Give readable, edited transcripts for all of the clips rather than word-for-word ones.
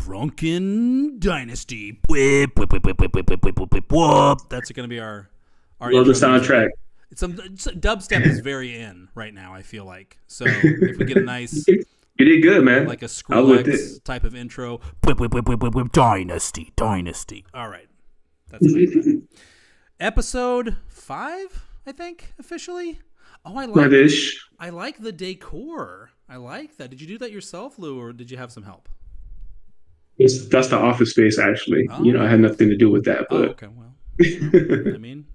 Drunken Dynasty. Whip, whip, whip, whip, whip, whip, whip, whip, whip, whip. That's going to be our love the soundtrack. Dubstep is very in right now, I feel like. So if we get a nice... You did good, man. Like a Skrillex type of intro. Whip, whip, whip, whip, whip, whip. Dynasty. All right. That's nice. Episode 5, I think, officially. Oh, I like the decor. I like that. Did you do that yourself, Lou, or did you have some help? That's the office space, actually. Oh. I had nothing to do with that. But... Oh, okay. Well, I mean,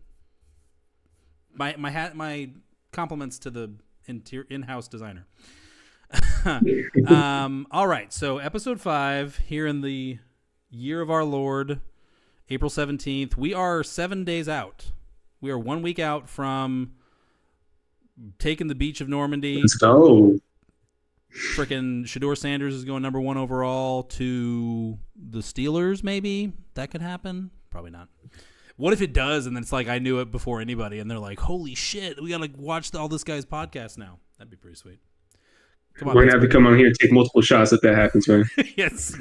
my compliments to the in-house designer. All right. So episode 5 here in the year of our Lord, April 17th. We are 7 days out. We are 1 week out from taking the beach of Normandy. Let's go. Freaking Shedeur Sanders is going number 1 overall to the Steelers, maybe. That could happen. Probably not. What if it does, and then it's like I knew it before anybody, and they're like, holy shit, we got to watch all this guy's podcast now. That'd be pretty sweet. Come on, we're going to have to come on here and take multiple shots if that happens, man. Yes.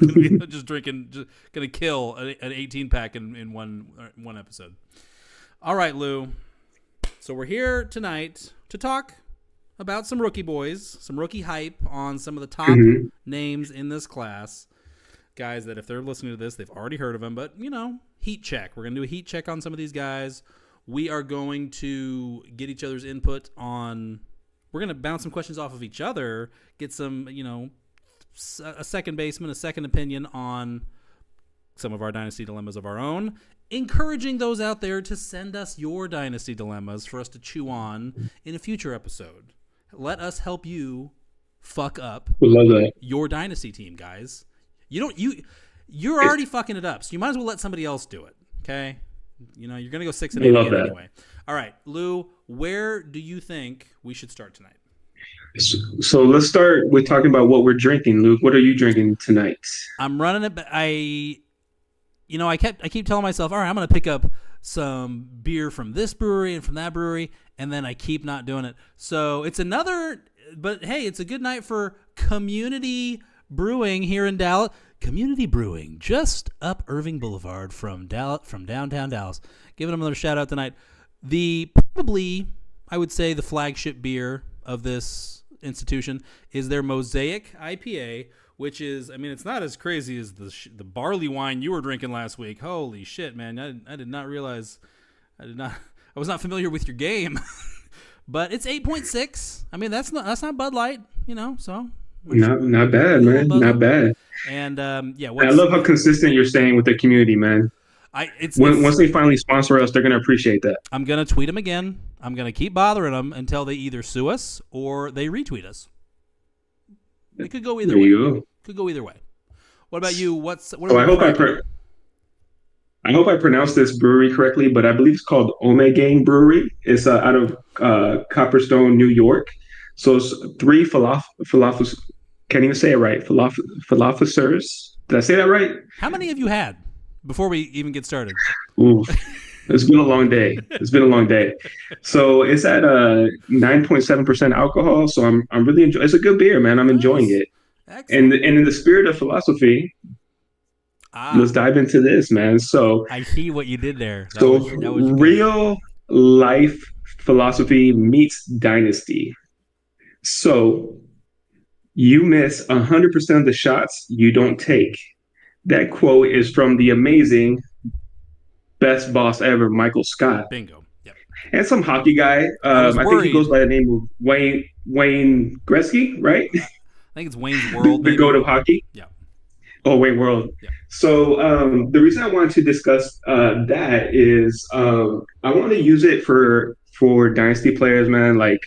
Just drinking, just going to kill an 18-pack in one episode. All right, Lou. So we're here tonight to talk about some rookie boys, some rookie hype on some of the top names in this class. Guys that if they're listening to this, they've already heard of them, but, heat check. We're going to do a heat check on some of these guys. We are going to get each other's input on... We're going to bounce some questions off of each other, get some, a second baseman, a second opinion on some of our dynasty dilemmas of our own, encouraging those out there to send us your dynasty dilemmas for us to chew on in a future episode. Let us help you fuck up your dynasty team, guys. You're already fucking it up, so you might as well let somebody else do it, okay? You're going to go 6-8 again anyway. All right, Lou, where do you think we should start tonight? So let's start with talking about what we're drinking, Luke. What are you drinking tonight? I'm running it. I keep telling myself, all right, I'm going to pick up some beer from this brewery and from that brewery, and then I keep not doing it. So it's but hey, it's a good night for community brewing here in Dallas. Community Brewing, just up Irving Boulevard from downtown Dallas. Giving them another shout out tonight. Probably, I would say, the flagship beer of this institution is their Mosaic IPA, which is, it's not as crazy as the barley wine you were drinking last week. Holy shit, man! I did not realize. I was not familiar with your game, but it's 8.6. That's not Bud Light, so. Not bad, man. Not bad. And I love how consistent you're staying with the community, man. Once they finally sponsor us, they're gonna appreciate that. I'm gonna tweet them again. I'm gonna keep bothering them until they either sue us or they retweet us. It could go either way. Could go either way. What about you? I hope I pronounced this brewery correctly, but I believe it's called Omegang Brewery. It's out of Copperstone, New York. So it's 3 philosophers. Can't even say it right. Philosophers. Did I say that right? How many have you had before we even get started? Ooh, it's been a long day. So it's at 9.7% alcohol. So I'm really enjoying. It's a good beer, man. I'm enjoying it. Excellent. And in the spirit of philosophy, let's dive into this, man. So I see what you did there. That was real life philosophy meets dynasty. So you miss 100% of the shots you don't take. That quote is from the amazing best boss ever, Michael Scott. Bingo. Yep. And some hockey guy. I think he goes by the name of Wayne Gretzky, right? I think it's Wayne's World. The goat of hockey. Yeah. Oh, Wayne World. Yeah. So the reason I wanted to discuss that is I want to use it for dynasty players, man. Like,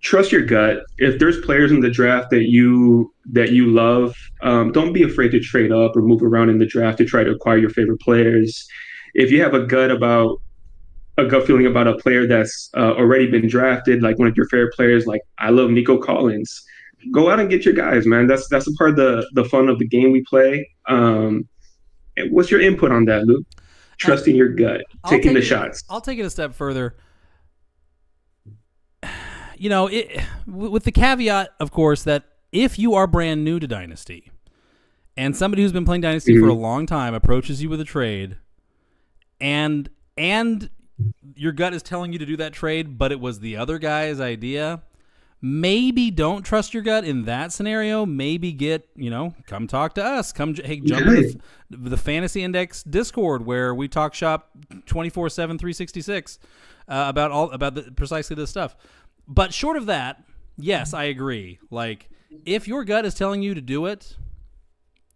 trust your gut. If there's players in the draft that you love, don't be afraid to trade up or move around in the draft to try to acquire your favorite players. If you have a gut feeling about a player that's already been drafted, like one of your favorite players, like I love Nico Collins, go out and get your guys, man. That's a part of the fun of the game we play. What's your input on that, Luke? Trusting your gut, taking the shots. I'll take it a step further. With the caveat, of course, that if you are brand new to Dynasty and somebody who's been playing Dynasty for a long time approaches you with a trade, and your gut is telling you to do that trade, but it was the other guy's idea, maybe don't trust your gut in that scenario. Maybe come talk to us. Jump in the Fantasy Index Discord where we talk shop 24/7, 366 about precisely this stuff. But short of that, yes, I agree. Like, if your gut is telling you to do it,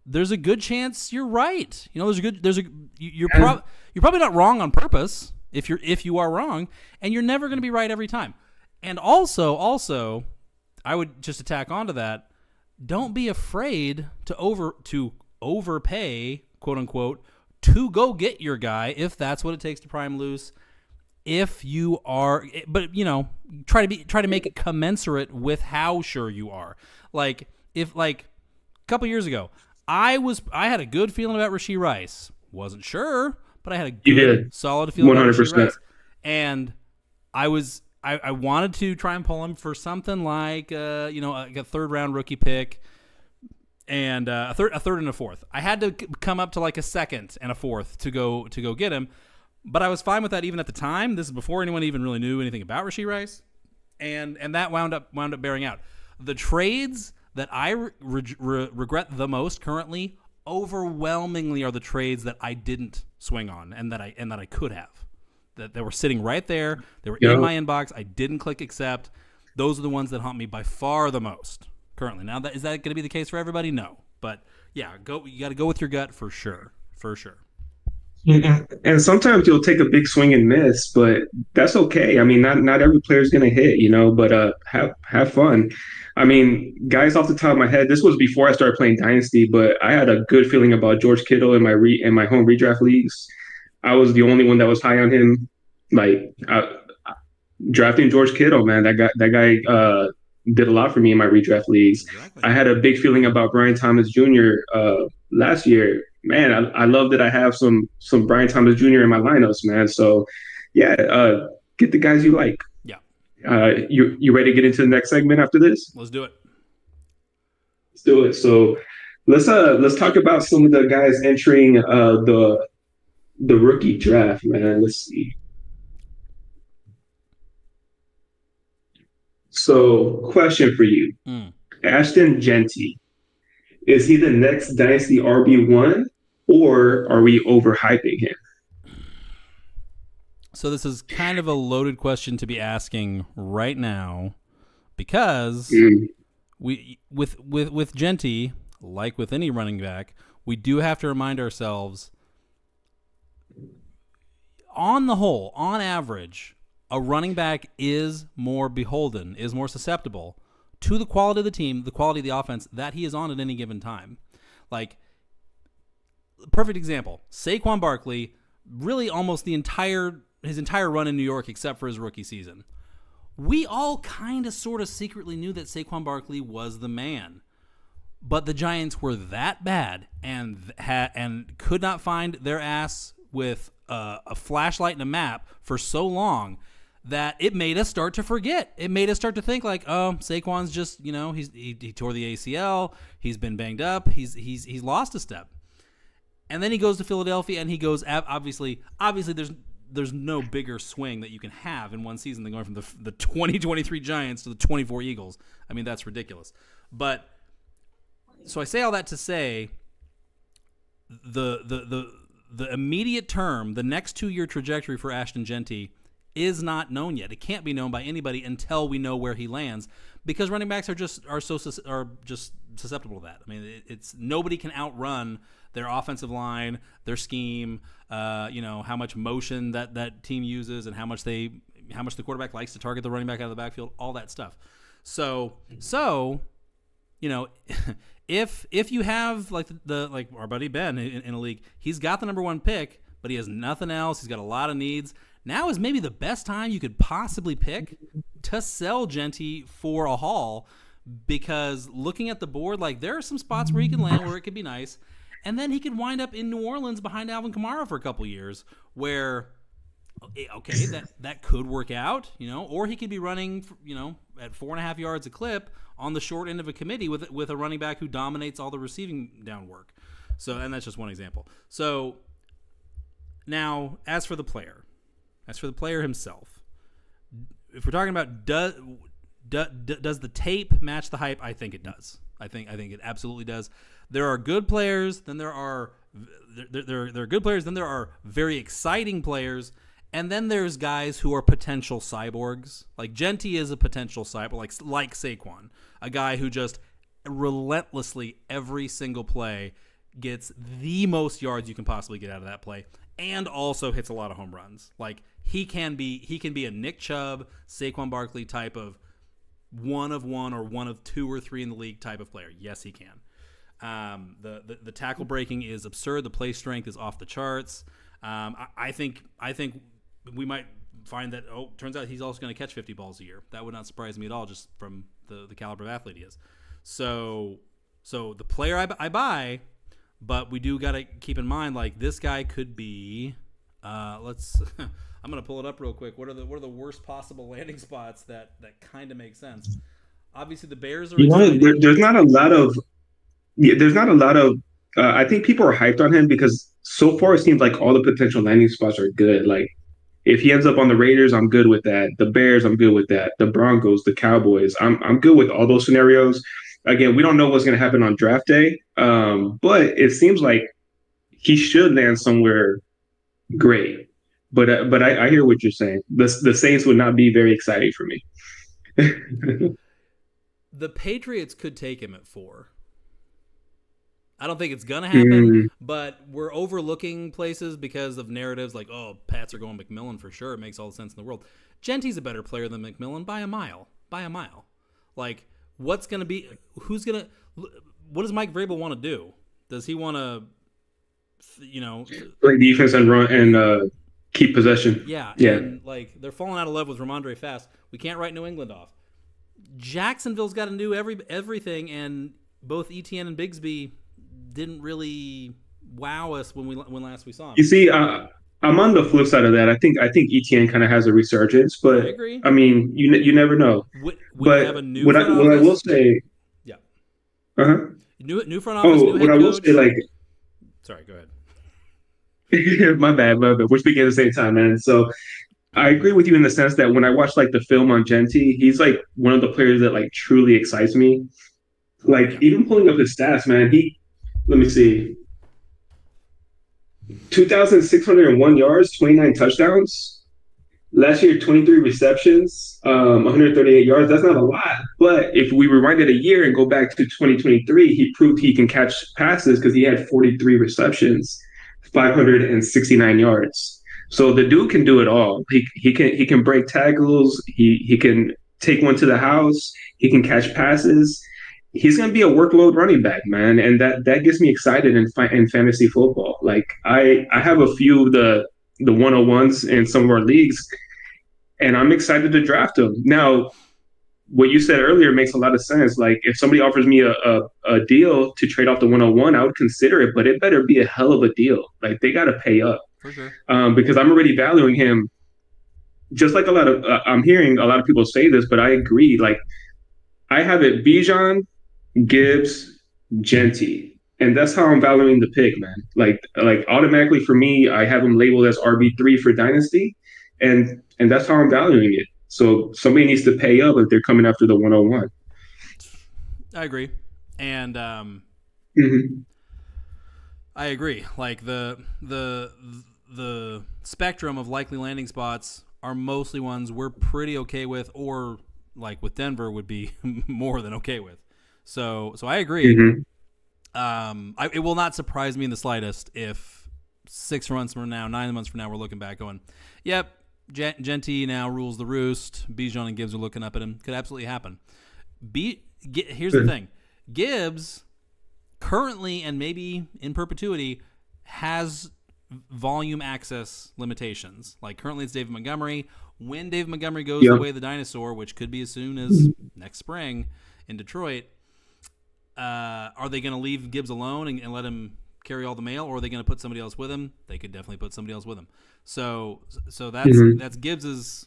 there's a good chance you're right. You're probably not wrong on purpose. If you are wrong, and you're never going to be right every time. And also, I would just attack onto that. Don't be afraid to overpay, quote unquote, to go get your guy if that's what it takes to prime loose. If you are, but try to make it commensurate with how sure you are. Like, if a couple years ago, I had a good feeling about Rashee Rice. Wasn't sure, but I had a good, solid feeling 100%. About Rashee Rice. And I wanted to try and pull him for something like a third round rookie pick and a third and a fourth. I had to come up to like a second and a fourth to go get him, but I was fine with that even at the time. This is before anyone even really knew anything about Rashee Rice, and that wound up bearing out. The trades that I regret the most currently overwhelmingly are the trades that I didn't swing on and that I could have. That they were sitting right there. They were in my inbox. I didn't click accept. Those are the ones that haunt me by far the most currently. Now, is that going to be the case for everybody? No. But yeah, you got to go with your gut for sure. For sure. And sometimes you'll take a big swing and miss, but that's okay. I mean, not every player is going to hit, but have fun. I mean, guys, off the top of my head, this was before I started playing Dynasty, but I had a good feeling about George Kittle in my home redraft leagues. I was the only one that was high on him. Drafting George Kittle, man, that guy did a lot for me in my redraft leagues. Exactly. I had a big feeling about Brian Thomas Jr. Last year. Man, I love that I have some Brian Thomas Jr. in my lineups, man. So, yeah, get the guys you like. Yeah. You ready to get into the next segment after this? Let's do it. Let's do it. So, let's talk about some of the guys entering the rookie draft, man. Let's see. So, question for you. Ashton Jeanty. Is he the next Dynasty RB1, or are we overhyping him? So this is kind of a loaded question to be asking right now, because we with Jeanty, like with any running back, we do have to remind ourselves, on the whole, on average, a running back is more beholden, is more susceptible to the quality of the team, the quality of the offense that he is on at any given time. Like, perfect example, Saquon Barkley, really almost his entire run in New York except for his rookie season. We all kind of sort of secretly knew that Saquon Barkley was the man. But the Giants were that bad and could not find their ass with a flashlight and a map for so long that it made us start to forget. It made us start to think like, oh, Saquon's just, he tore the ACL. He's been banged up. He's lost a step. And then he goes to Philadelphia and he goes, obviously there's no bigger swing that you can have in one season than going from the 2023 Giants to the 24 Eagles. I mean, that's ridiculous. But so I say all that to say the immediate term, the next 2-year trajectory for Ashton Jeanty is not known yet. It can't be known by anybody until we know where he lands, because running backs are just susceptible to that. I mean, it's nobody can outrun their offensive line, their scheme, how much motion that team uses, and how much the quarterback likes to target the running back out of the backfield, all that stuff. So if you have like our buddy Ben in a league, he's got the number 1 pick, but he has nothing else. He's got a lot of needs. Now is maybe the best time you could possibly pick to sell Jeanty for a haul, because looking at the board, like, there are some spots where he can land where it could be nice, and then he could wind up in New Orleans behind Alvin Kamara for a couple years, where Okay, that could work out, or he could be running, at 4.5 yards a clip on the short end of a committee with a running back who dominates all the receiving down work. So, and that's just one example. So now, as for the player himself, if we're talking about does the tape match the hype? I think it does. I think it absolutely does. There are good players, then there are good players, then there are very exciting players, and then there's guys who are potential cyborgs. Like Jeanty is a potential cyborg, like Saquon, a guy who just relentlessly every single play gets the most yards you can possibly get out of that play, and also hits a lot of home runs. Like he can be a Nick Chubb, Saquon Barkley type of one of one or one of two or three in the league type of player. Yes, he can. The tackle breaking is absurd. The play strength is off the charts. I think we might find that, turns out he's also going to catch 50 balls a year. That would not surprise me at all, just from the caliber of athlete he is. So the player I buy, but we do got to keep in mind, like, this guy could be, I'm going to pull it up real quick. What are the worst possible landing spots that kind of make sense? Obviously, the Bears are. There's not a lot of. Yeah, there's not a lot of. I think people are hyped on him because so far it seems like all the potential landing spots are good. Like if he ends up on the Raiders, I'm good with that. The Bears, I'm good with that. The Broncos, the Cowboys, I'm good with all those scenarios. Again, we don't know what's going to happen on draft day, but it seems like he should land somewhere great. But I hear what you're saying. The Saints would not be very exciting for me. The Patriots could take him at 4. I don't think it's going to happen, but we're overlooking places because of narratives like, Pats are going McMillan for sure. It makes all the sense in the world. Genty's a better player than McMillan by a mile. Like, what does Mike Vrabel want to do? Does he want to, play defense and run and keep possession? Yeah. And, they're falling out of love with Ramondre Fast. We can't write New England off. Jacksonville's got to do everything, and both Etienne and Bigsby didn't really wow us when last we saw him. You see, I'm on the flip side of that. I think Etienne kind of has a resurgence, but I agree. I mean, you never know. But have a new what I will say, yeah, new front office. New head I will coach. say, sorry, go ahead. my bad. We're speaking at the same time, man. So I agree with you in the sense that when I watch the film on Jeanty, he's one of the players that truly excites me. Even pulling up his stats, man, let me see. 2,601 yards, 29 touchdowns. Last year, 23 receptions, 138 yards. That's not a lot. But if we rewind it a year and go back to 2023, he proved he can catch passes because he had 43 receptions, 569 yards. So the dude can do it all. He can break tackles. He can take one to the house. He can catch passes. He's going to be a workload running back, man, and that gets me excited in fantasy football. I have a few of the 101s in some of our leagues, and I'm excited to draft them. Now, what you said earlier makes a lot of sense. If somebody offers me a deal to trade off the 101, I would consider it, but it better be a hell of a deal. They got to pay up. For sure. Because I'm already valuing him. Just like I'm hearing a lot of people say this, but I agree. I have it Bijan, Gibbs, Jeanty, and that's how I'm valuing the pick, man. Automatically for me, I have him labeled as RB3 for Dynasty, and that's how I'm valuing it. So somebody needs to pay up if they're coming after the 101. I agree, and I agree. The spectrum of likely landing spots are mostly ones we're pretty okay with, or with Denver would be more than okay with. So I agree. It will not surprise me in the slightest if 6 months from now, 9 months from now, we're looking back going, yep, Jeanty now rules the roost. Bijan and Gibbs are looking up at him. Could absolutely happen. Here's the thing. Gibbs currently and maybe in perpetuity has volume access limitations. Currently it's David Montgomery. When David Montgomery goes the way of the dinosaur, which could be as soon as next spring in Detroit, are they going to leave Gibbs alone and let him carry all the mail, or are they going to put somebody else with him? They could definitely put somebody else with him. So that's Gibbs's,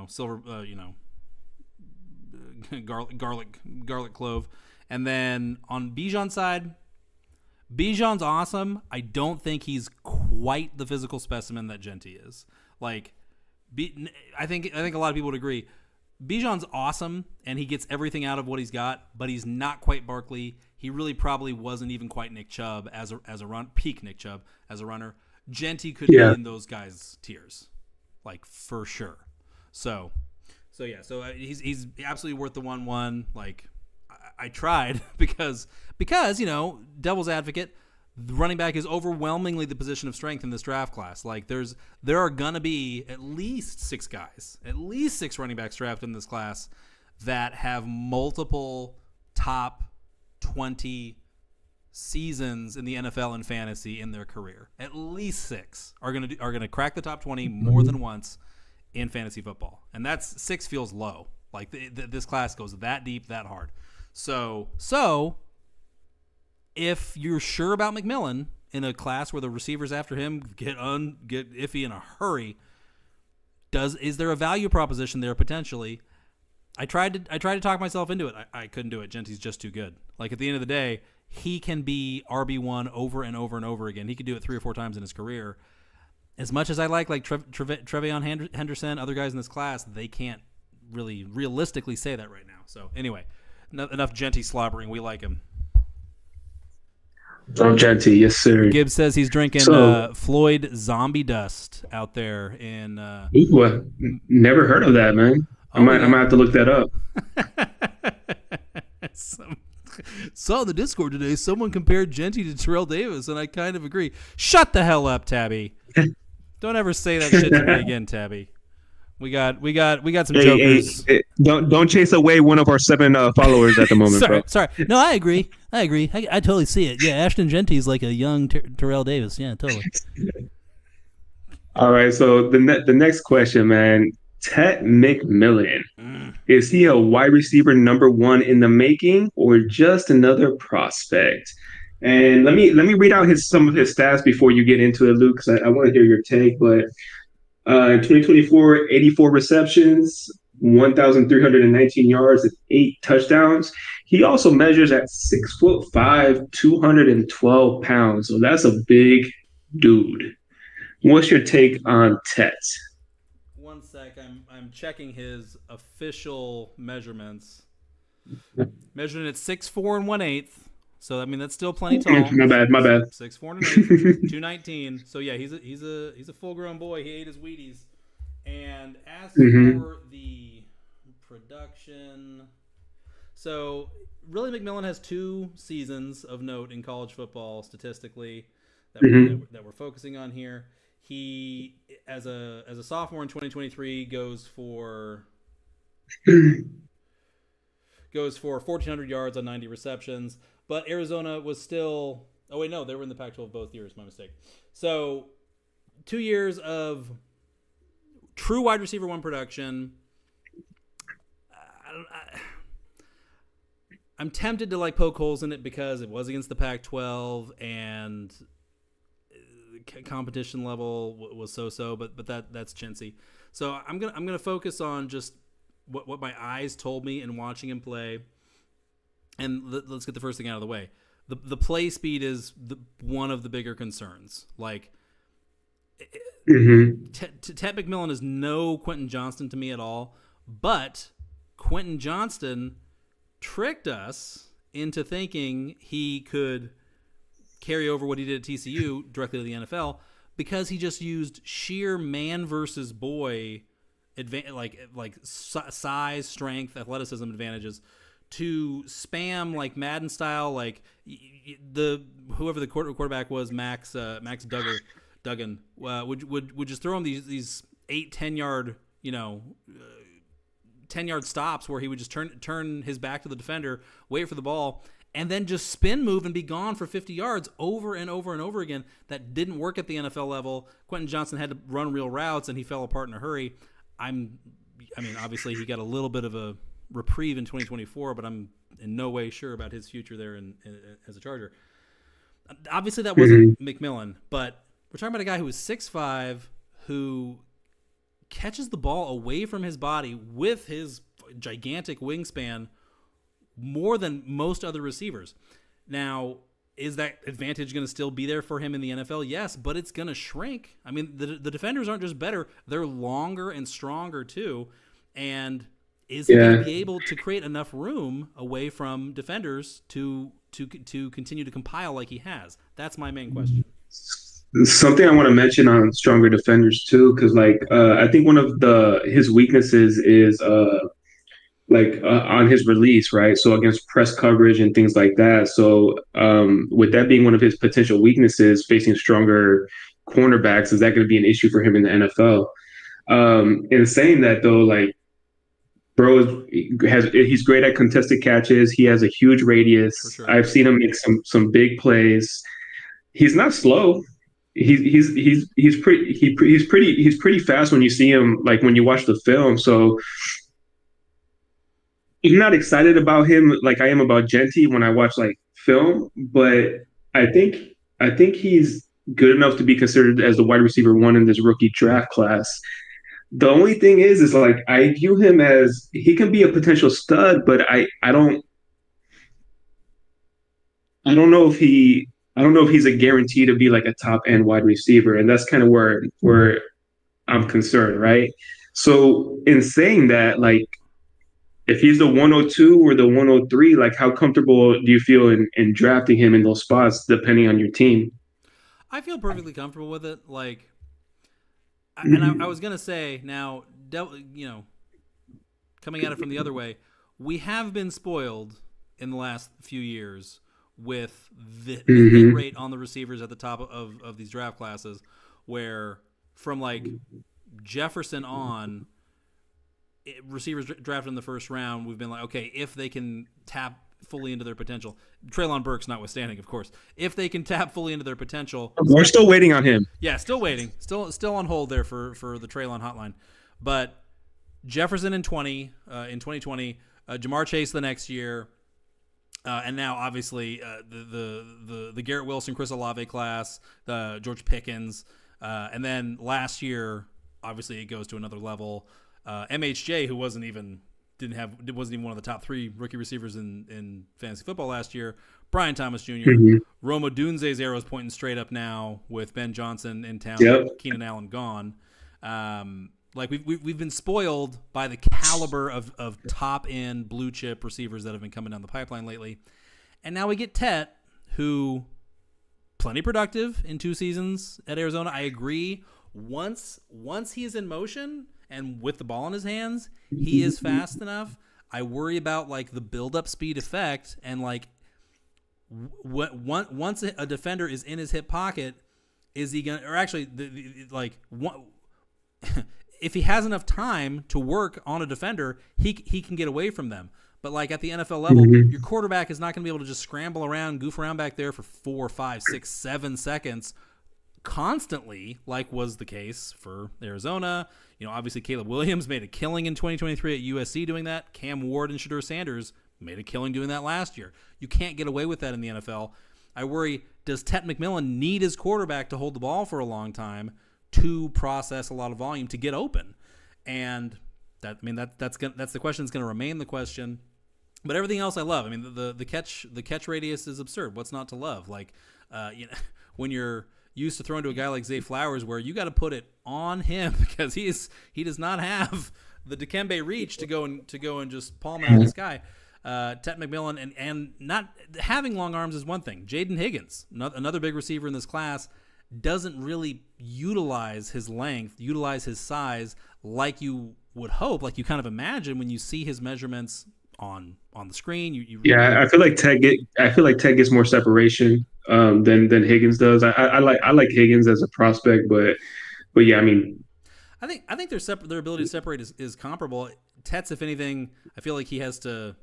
silver, garlic clove. And then on Bijan's side, Bijan's awesome. I don't think he's quite the physical specimen that Jeanty is. Like, I think a lot of people would agree. Bijan's awesome, and he gets everything out of what he's got, but he's not quite Barkley. He really probably wasn't even quite Nick Chubb as a run, peak Nick Chubb as a runner. Jeanty could be in those guys' tiers, like, for sure. So he's absolutely worth the 1-1. Like, I tried because devil's advocate, the running back is overwhelmingly the position of strength in this draft class. Like, there are gonna be at least 6 running backs drafted in this class that have multiple top 20 seasons in the NFL and fantasy in their career. At least 6 are gonna crack the top 20 more than once in fantasy football, and that's 6 feels low. Like, this class goes that deep, that hard. So if you're sure about McMillan in a class where the receivers after him get iffy in a hurry, is there a value proposition there potentially? I tried to talk myself into it. I couldn't do it. Jeanty's just too good. Like, at the end of the day, he can be RB1 over and over and over again. He could do it 3 or 4 times in his career. As much as I like Trevion Henderson, other guys in this class, they can't really realistically say that right now. So anyway, enough Jeanty slobbering. We like him. Jeanty, yes sir. Gibbs says he's drinking Floyd Zombie Dust out there in. Ooh, never heard of that, man. I might have to look that up. Saw the Discord today. Someone compared Jeanty to Terrell Davis, and I kind of agree. Shut the hell up, Tabby. Don't ever say that shit to me again, Tabby. We got some jokers. Hey, don't chase away one of our 7 followers at the moment, bro. Sorry. No, I agree. I totally see it. Yeah, Ashton Jeanty is like a young Terrell Davis. Yeah, totally. All right, so the next question, man. Tet McMillan. Is he a wide receiver number 1 in the making, or just another prospect? And let me read out some of his stats before you get into it, Luke, because I want to hear your take. But in 2024, 84 receptions, 1,319 yards, and 8 touchdowns. He also measures at 6'5", 212 pounds. So that's a big dude. What's your take on Tet? One sec, I'm checking his official measurements. Measuring at 6'4" and 1/8. So I mean that's still plenty tall. My bad. 6'4" and 1/8, 219. So yeah, he's a full-grown boy. He ate his Wheaties. And as for the production, so really McMillan has 2 seasons of note in college football statistically that we're focusing on here. He, as a sophomore in 2023, goes for 1,400 yards on 90 receptions. But Arizona was still – oh, wait, no, they were in the Pac-12 both years. My mistake. So 2 years of true wide receiver 1 production. I'm tempted to, like, poke holes in it because it was against the Pac-12 and – competition level was so, but that's chintzy. So I'm gonna focus on just what my eyes told me in watching him play, and let's get the first thing out of the way. The play speed is one of the bigger concerns. Like, Tet McMillan is no Quentin Johnston to me at all, but Quentin Johnston tricked us into thinking he could carry over what he did at TCU directly to the NFL because he just used sheer man versus boy size, strength, athleticism advantages to spam like Madden style, like whoever the quarterback was, Max Duggan would just throw him these 8-10 yard 10-yard stops where he would just turn his back to the defender, wait for the ball, and then just spin move and be gone for 50 yards over and over and over again. That didn't work at the NFL level. Quentin Johnston had to run real routes, and he fell apart in a hurry. Obviously he got a little bit of a reprieve in 2024, but I'm in no way sure about his future there as a Charger. Obviously, that wasn't McMillan, but we're talking about a guy who was 6'5", who catches the ball away from his body with his gigantic wingspan more than most other receivers. Now, is that advantage going to still be there for him in the NFL? Yes, but it's going to shrink. I mean, the defenders aren't just better; they're longer and stronger too. And is he going to be able to create enough room away from defenders to continue to compile like he has? That's my main question. Something I want to mention on stronger defenders too, because I think one of his weaknesses is on his release, right? So against press coverage and things like that. So with that being one of his potential weaknesses, facing stronger cornerbacks, is that going to be an issue for him in the NFL? In saying that though, like bro he's great at contested catches. He has a huge radius. Sure. I've seen him make some big plays. He's not slow. He's pretty fast when you see him, like when you watch the film. So I'm not excited about him like I am about Jeanty when I watch like film, but I think he's good enough to be considered as the wide receiver one in this rookie draft class. The only thing is like I view him as he can be a potential stud, but I don't know if he's a guarantee to be like a top end wide receiver, and that's kind of where I'm concerned, right? So in saying that, like if he's the 102 or the 103, like how comfortable do you feel in drafting him in those spots depending on your team? I feel perfectly comfortable with it. Like, and I was gonna say now, coming at it from the other way, we have been spoiled in the last few years with the hit rate on the receivers at the top of these draft classes, where from like Jefferson on, receivers drafted in the first round, we've been like, okay, if they can tap fully into their potential, Treylon Burks notwithstanding, of course, if they can tap fully into their potential, we're still waiting on him. Yeah, still waiting, still on hold there for the Treylon hotline. But Jefferson in 2020, Jamar Chase the next year, and now obviously the Garrett Wilson, Chris Olave class, the George Pickens, and then last year, obviously it goes to another level. MHJ, who wasn't even one of the top 3 rookie receivers in fantasy football last year. Brian Thomas Jr. Roma Dunze's arrows pointing straight up now with Ben Johnson in town. Yep. Keenan Allen gone. Like we've been spoiled by the caliber of top end blue chip receivers that have been coming down the pipeline lately, and now we get Tet, who plenty productive in 2 seasons at Arizona. I agree. Once he is in motion and with the ball in his hands, he is fast enough. I worry about like the build-up speed effect, and like once a defender is in his hip pocket, is he gonna? Or actually, if he has enough time to work on a defender, he can get away from them. But like at the NFL level, your quarterback is not going to be able to just scramble around, goof around back there for 4, 5, 6, 7 seconds constantly, like was the case for Arizona. Obviously Caleb Williams made a killing in 2023 at USC doing that. Cam Ward and Shedeur Sanders made a killing doing that last year. You can't get away with that in the NFL. I worry, does Tet McMillan need his quarterback to hold the ball for a long time to process a lot of volume to get open? And that's the question that's going to remain the question. But everything else I love. I mean, the catch radius is absurd. What's not to love? Like, when you're used to throwing to a guy like Zay Flowers, where you got to put it on him because he does not have the Dikembe reach to go and just palm it out this guy. Tet McMillan and not having long arms is one thing. Jaden Higgins, another big receiver in this class, doesn't really utilize his length, utilize his size like you would hope, like you kind of imagine when you see his measurements on the screen. I feel like Tet gets more separation than Higgins does. I like Higgins as a prospect, but yeah, I mean, I think their ability to separate is comparable. Tet's, if anything, I feel like he has to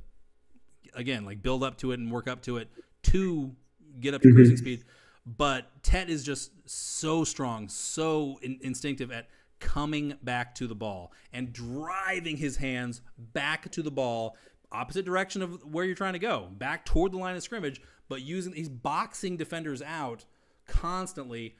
again like build up to it and work up to it to get up to cruising speed. But Tet is just so strong, so instinctive at coming back to the ball and driving his hands back to the ball, opposite direction of where you're trying to go, back toward the line of scrimmage, but he's boxing defenders out constantly.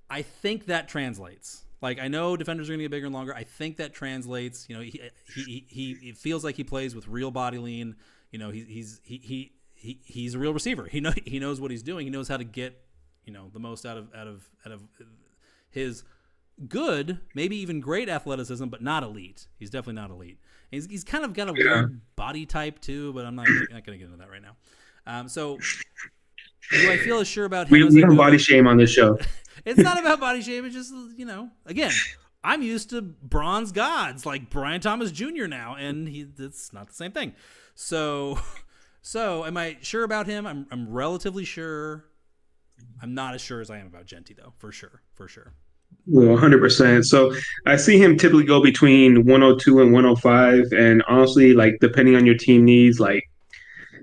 I think that translates. Like, I know defenders are going to get bigger and longer. I think that translates. You know, he feels like he plays with real body lean. You know, he's a real receiver. He knows what he's doing. He knows how to get, you know, the most out of his good, maybe even great athleticism, but not elite. He's definitely not elite. He's kind of got a weird body type too, but I'm not going to get into that right now. So do I feel as sure about him? We don't body shame on this show. It's not about body shame. It's just, you know, again, I'm used to bronze gods like Brian Thomas Jr. now, and it's not the same thing. So am I sure about him? I'm relatively sure. I'm not as sure as I am about Jeanty, though, for sure. Well, 100%. So I see him typically go between 102 and 105, and honestly, like, depending on your team needs, like,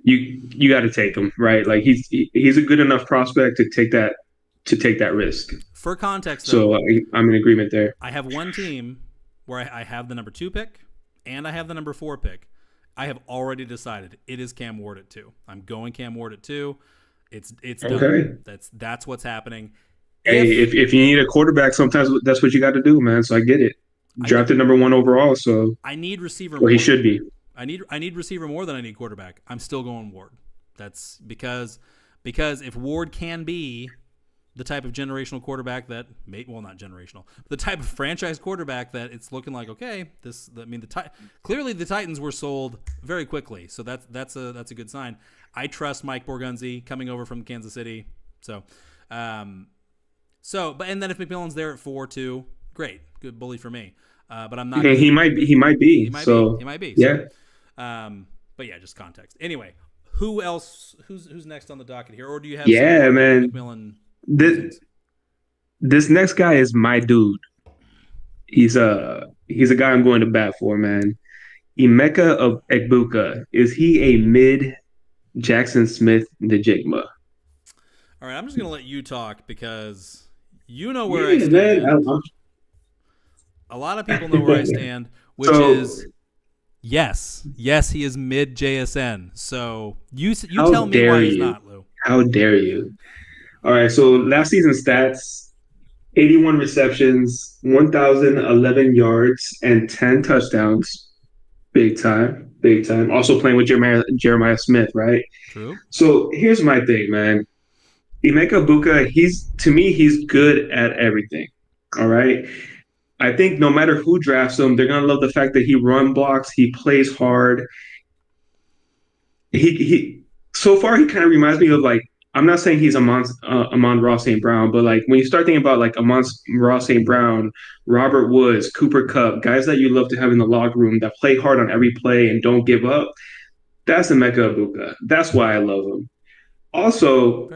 you got to take him, right? Like, he's a good enough prospect to take that risk. For context, though, so I'm in agreement there. I have one team where I have the number 2 pick and I have the number 4 pick. I have already decided it is Cam Ward at 2. I'm going Cam Ward at 2. It's okay. Done. That's what's happening. Hey, if you need a quarterback, sometimes that's what you got to do, man. So I get it. Drafted number 1 overall, so I need receiver. Or he should be. I need receiver more than I need quarterback. I'm still going Ward. That's because if Ward can be the type of generational quarterback that not generational, but the type of franchise quarterback that it's looking like, okay, clearly the Titans were sold very quickly, so that's a good sign. I trust Mike Borgunzi coming over from Kansas City, and then if McMillan's there at 4 too, great, good bully for me. But I'm not. Okay, he might be. He might be. Yeah. But yeah, just context. Anyway, who else? Who's next on the docket here, or do you have? Yeah, man. McMillan. This next guy is my dude. He's a guy I'm going to bat for, man. Emeka Egbuka. Is he a mid Jackson Smith Njigma? All right, I'm just gonna let you talk because you know where I stand. Man, a lot of people know where I stand, which is yes, he is mid JSN. So you tell me why he's not, Lou. How dare you? All right, so last season stats: 81 receptions, 1,011 yards, and 10 touchdowns. Big time. Also playing with Jeremiah Smith, right? True. So here's my thing, man. Emeka Egbuka, he's good at everything. All right. I think no matter who drafts him, they're gonna love the fact that he run blocks, he plays hard. He so far he kind of reminds me of, like, I'm not saying he's Amon-Ra St. Brown, but like when you start thinking about like Amon-Ra St. Brown, Robert Woods, Cooper Kupp, guys that you love to have in the locker room that play hard on every play and don't give up, that's Emeka Egbuka. That's why I love him. Also,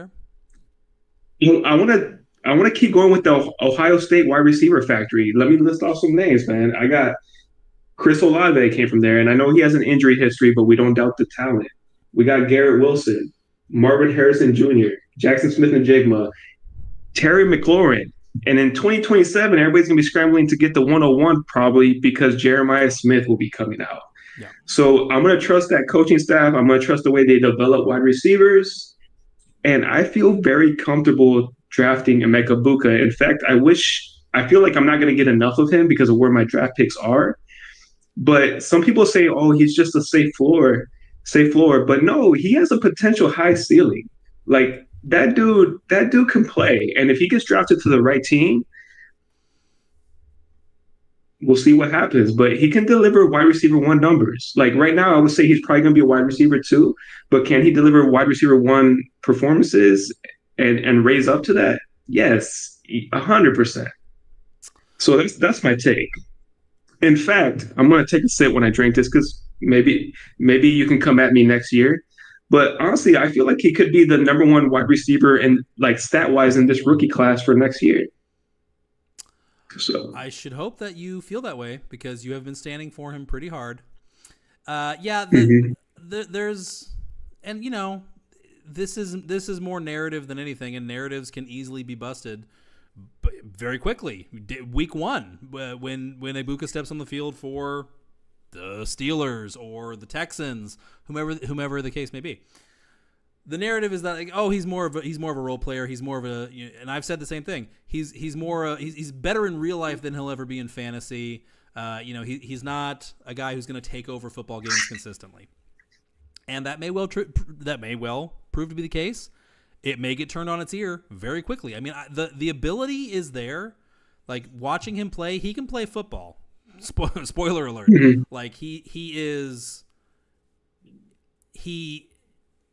I want to keep going with the Ohio State wide receiver factory. Let me list off some names, man. I got Chris Olave came from there, and I know he has an injury history, but we don't doubt the talent. We got Garrett Wilson, Marvin Harrison Jr., Jackson Smith and Jigma, Terry McLaurin. And in 2027, everybody's going to be scrambling to get the 101 probably because Jeremiah Smith will be coming out. Yeah. So I'm going to trust that coaching staff. I'm going to trust the way they develop wide receivers. And I feel very comfortable drafting Emeka Egbuka. In fact, I feel like I'm not going to get enough of him because of where my draft picks are. But some people say, oh, he's just a safe floor. But no, he has a potential high ceiling. Like that dude can play. And if he gets drafted to the right team, we'll see what happens. But he can deliver wide receiver 1 numbers. Like right now, I would say he's probably going to be a wide receiver 2. But can he deliver wide receiver 1 performances and raise up to that? Yes, 100%. So that's my take. In fact, I'm going to take a sip when I drink this because maybe you can come at me next year. But honestly, I feel like he could be the number 1 wide receiver and like stat-wise in this rookie class for next year. So I should hope that you feel that way because you have been standing for him pretty hard. There's, and you know, this is more narrative than anything, and narratives can easily be busted very quickly. Week 1, when Egbuka steps on the field for the Steelers or the Texans, whomever the case may be. the narrative is that like, oh, he's more of a role player. He's more of a, and I've said the same thing. He's better in real life than he'll ever be in fantasy. He's not a guy who's going to take over football games consistently, and that may well prove to be the case. It may get turned on its ear very quickly. I mean, the ability is there. Like watching him play, he can play football. Spoiler alert! Mm-hmm. Like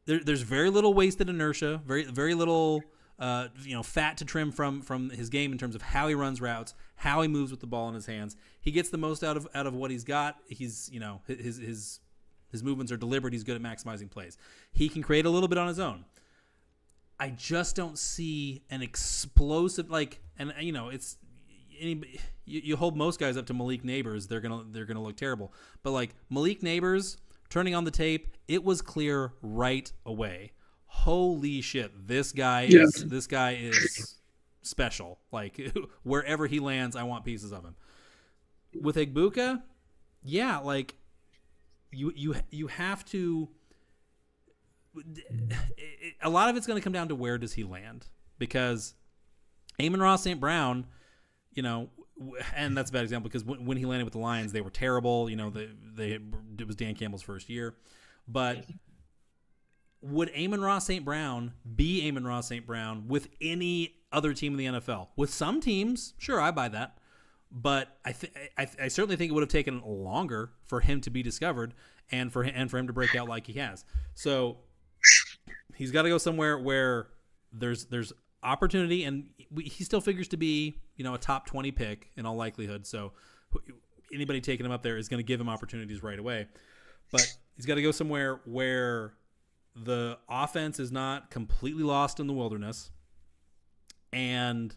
there's very little wasted inertia, very little fat to trim from his game in terms of how he runs routes, how he moves with the ball in his hands. He gets the most out of what he's got. He's his movements are deliberate. He's good at maximizing plays. He can create a little bit on his own. I just don't see an explosive it's you hold most guys up to Malik Neighbors, they're gonna look terrible. But like Malik Neighbors, turning on the tape, it was clear right away. Holy shit, this guy is special. Like wherever he lands, I want pieces of him. With Egbuka, yeah, like you have to. A lot of it's going to come down to where does he land, because Amon-Ra St. Brown, and that's a bad example because when he landed with the Lions, they were terrible. It was Dan Campbell's first year, but would Amon-Ra St. Brown be Amon-Ra St. Brown with any other team in the NFL? With some teams, sure, I buy that, but I certainly think it would have taken longer for him to be discovered and for him to break out like he has. So he's got to go somewhere where there's opportunity, and he still figures to be a top 20 pick in all likelihood. So anybody taking him up there is going to give him opportunities right away. But he's got to go somewhere where the offense is not completely lost in the wilderness. And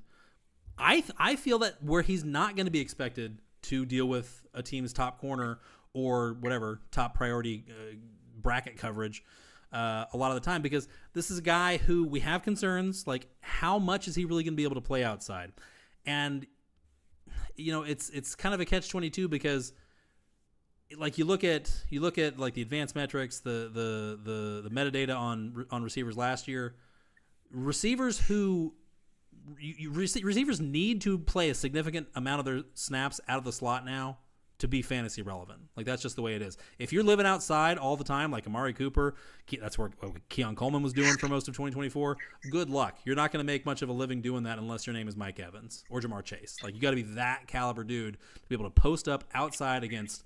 I feel that where he's not going to be expected to deal with a team's top corner or whatever top priority bracket coverage a lot of the time, because this is a guy who we have concerns like how much is he really going to be able to play outside. And it's kind of a catch-22 because like you look at like the advanced metrics, the metadata on receivers last year, receivers need to play a significant amount of their snaps out of the slot now to be fantasy relevant. Like that's just the way it is. If you're living outside all the time, like Amari Cooper, that's what Keon Coleman was doing for most of 2024. Good luck. You're not going to make much of a living doing that unless your name is Mike Evans or Jamar Chase. Like you got to be that caliber dude to be able to post up outside against,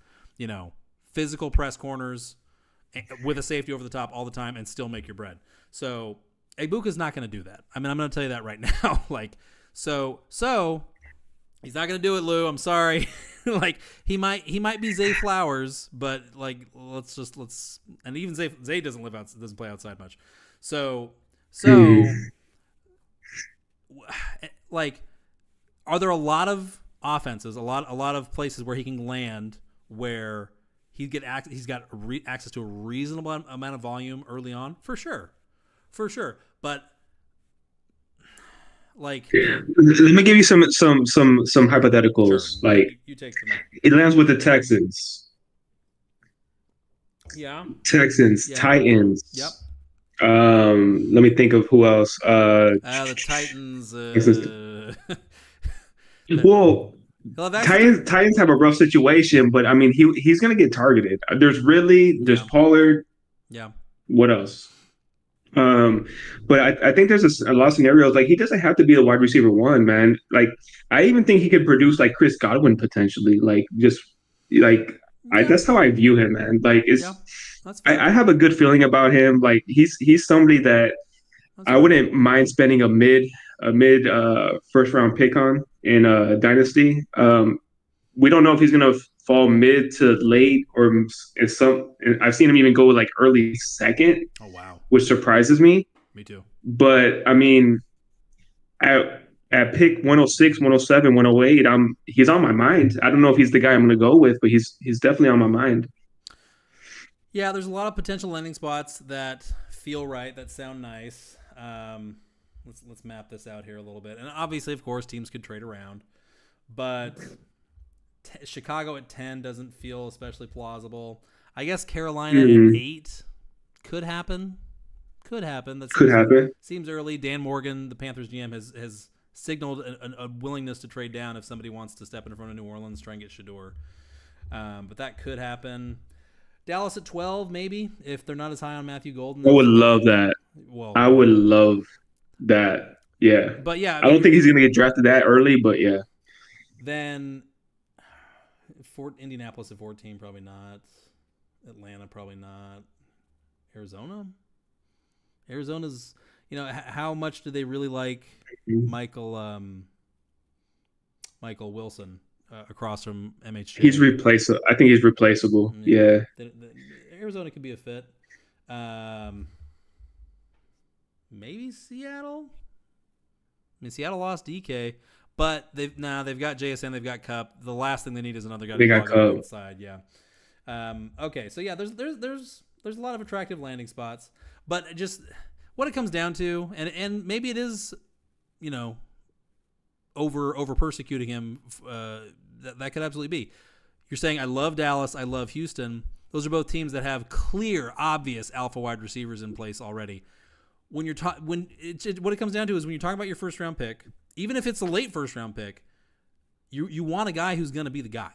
physical press corners with a safety over the top all the time and still make your bread. So Egbuka's not going to do that. I mean, I'm going to tell you that right now. So he's not going to do it, Lou. I'm sorry. Like he might be Zay Flowers, but like let's and even Zay doesn't play outside much. So like are there a lot of offenses, a lot of places where he can land where he's got access to a reasonable amount of volume early on? For sure. But like, let me give you some hypotheticals. Sure. Like, you take them out. It lands with the Texans. Yeah. Texans, yeah. Titans. Yep. Let me think of who else. The Titans. Well, Titans have a rough situation, but I mean, he's going to get targeted. There's Pollard. Yeah. What else? But I think there's a lot of scenarios like he doesn't have to be a wide receiver one, man. Like I even think he could produce like Chris Godwin potentially. That's how I view him, man. Like I have a good feeling about him. Like he's somebody that I wouldn't mind spending a mid first round pick on in a dynasty. We don't know if he's gonna fall mid to late or I've seen him even go like early second. Oh wow. Which surprises me. Me too. But I mean at pick 106, 107, 108, he's on my mind. I don't know if he's the guy I'm going to go with, but he's definitely on my mind. Yeah, there's a lot of potential landing spots that feel right, that sound nice. Let's map this out here a little bit. And obviously, of course, teams could trade around, but Chicago at 10 doesn't feel especially plausible. I guess Carolina at 8 could happen. could happen. That Could happen. Seems early. Dan Morgan, the Panthers GM, has signaled a willingness to trade down if somebody wants to step in front of New Orleans, try and get Shedeur. But that could happen. Dallas at 12, maybe, if they're not as high on Matthew Golden. I would love that. Well, I would love that. Yeah. But yeah, I don't think he's going to get drafted that early, but yeah. Then Indianapolis at 14, probably not. Atlanta, probably not. Arizona's, how much do they really like Michael Wilson across from MHJ? He's replaceable. I think he's replaceable. Yeah. Arizona could be a fit. Maybe Seattle. I mean, Seattle lost DK, but they've got JSN, they've got Cup. The last thing they need is another guy to plug on the side. Yeah. Okay, so yeah, there's a lot of attractive landing spots, but just what it comes down to, and maybe it is, over persecuting him. That could absolutely be. You're saying I love Dallas, I love Houston. Those are both teams that have clear, obvious alpha wide receivers in place already. What it comes down to is when you're talking about your first round pick, even if it's a late first round pick, you want a guy who's going to be the guy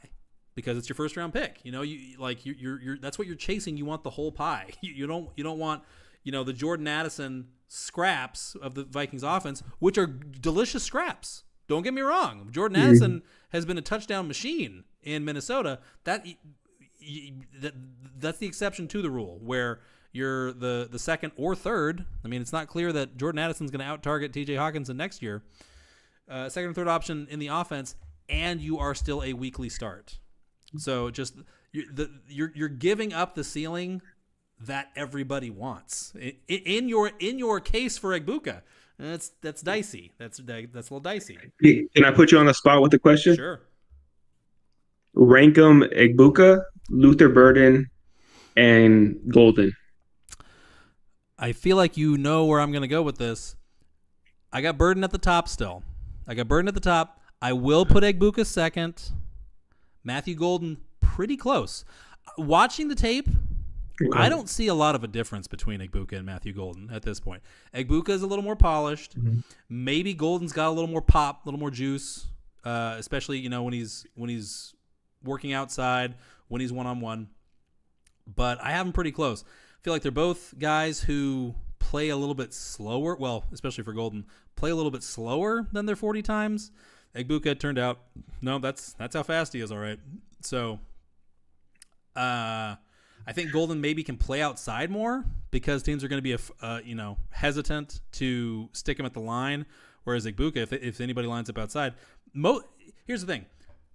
because it's your first round pick. You're that's what you're chasing. You want the whole pie. You don't want the Jordan Addison scraps of the Vikings offense, which are delicious scraps. Don't get me wrong. Jordan Addison has been a touchdown machine in Minnesota. That's the exception to the rule where you're the second or third. I mean, it's not clear that Jordan Addison's going to out-target T.J. Hawkinson next year. Second or third option in the offense, and you are still a weekly start. So just you're giving up the ceiling that everybody wants in your case for Egbuka. That's dicey. That's a little dicey. Can I put you on the spot with the question? Sure. Rank them: Egbuka, Luther Burden, and Golden. I feel like you know where I'm going to go with this. I got Burden at the top still. I will put Egbuka second. Matthew Golden pretty close. Watching the tape, I don't see a lot of a difference between Egbuka and Matthew Golden at this point. Egbuka is a little more polished. Mm-hmm. Maybe Golden's got a little more pop, a little more juice, especially when he's working outside, when he's one-on-one. But I have them pretty close. I feel like they're both guys who play a little bit slower. Well, especially for Golden, play a little bit slower than their 40 times. Egbuka turned out, no, that's how fast he is. All right. So, I think Golden maybe can play outside more because teams are going to be, hesitant to stick him at the line. Whereas Egbuka, if anybody lines up outside, here's the thing: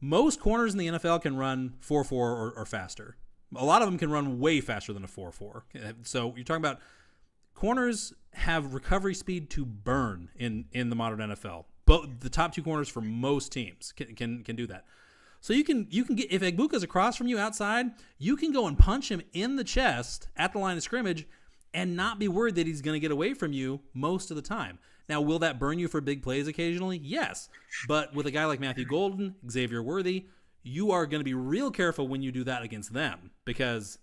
most corners in the NFL can run 4.4 or faster. A lot of them can run way faster than a 4.4. So you're talking about corners have recovery speed to burn in the modern NFL. But the top two corners for most teams can do that. So you can get, if Egbuka's across from you outside, you can go and punch him in the chest at the line of scrimmage and not be worried that he's going to get away from you most of the time. Now, will that burn you for big plays occasionally? Yes. But with a guy like Matthew Golden, Xavier Worthy, you are going to be real careful when you do that against them because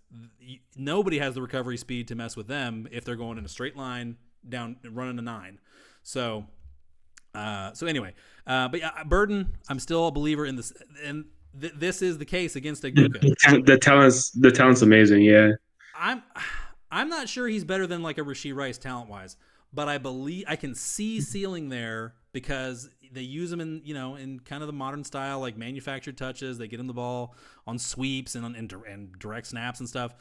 nobody has the recovery speed to mess with them if they're going in a straight line down running a 9. So anyway, but yeah, Burden, I'm still a believer in this, and this is the case against Egbuka. The talent's amazing. Yeah, I'm not sure he's better than like a Rashee Rice talent wise, but I believe I can see ceiling there because they use him in kind of the modern style, like manufactured touches. They get him the ball on sweeps and direct snaps and stuff.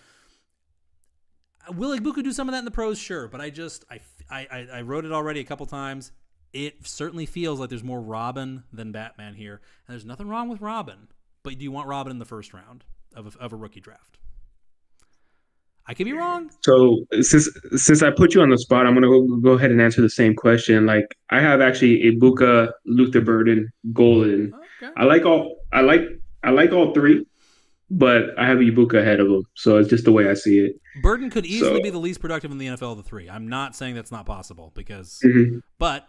Will Egbuka do some of that in the pros? Sure, but I wrote it already a couple times. It certainly feels like there's more Robin than Batman here, and there's nothing wrong with Robin. But do you want Robin in the first round of a rookie draft? I could be wrong. So since I put you on the spot, I'm gonna go ahead and answer the same question. Like I have actually Egbuka, Luther Burden, Golden. Okay. I like all three, but I have Egbuka ahead of him. So it's just the way I see it. Burden could easily be the least productive in the NFL of the three. I'm not saying that's not possible because, but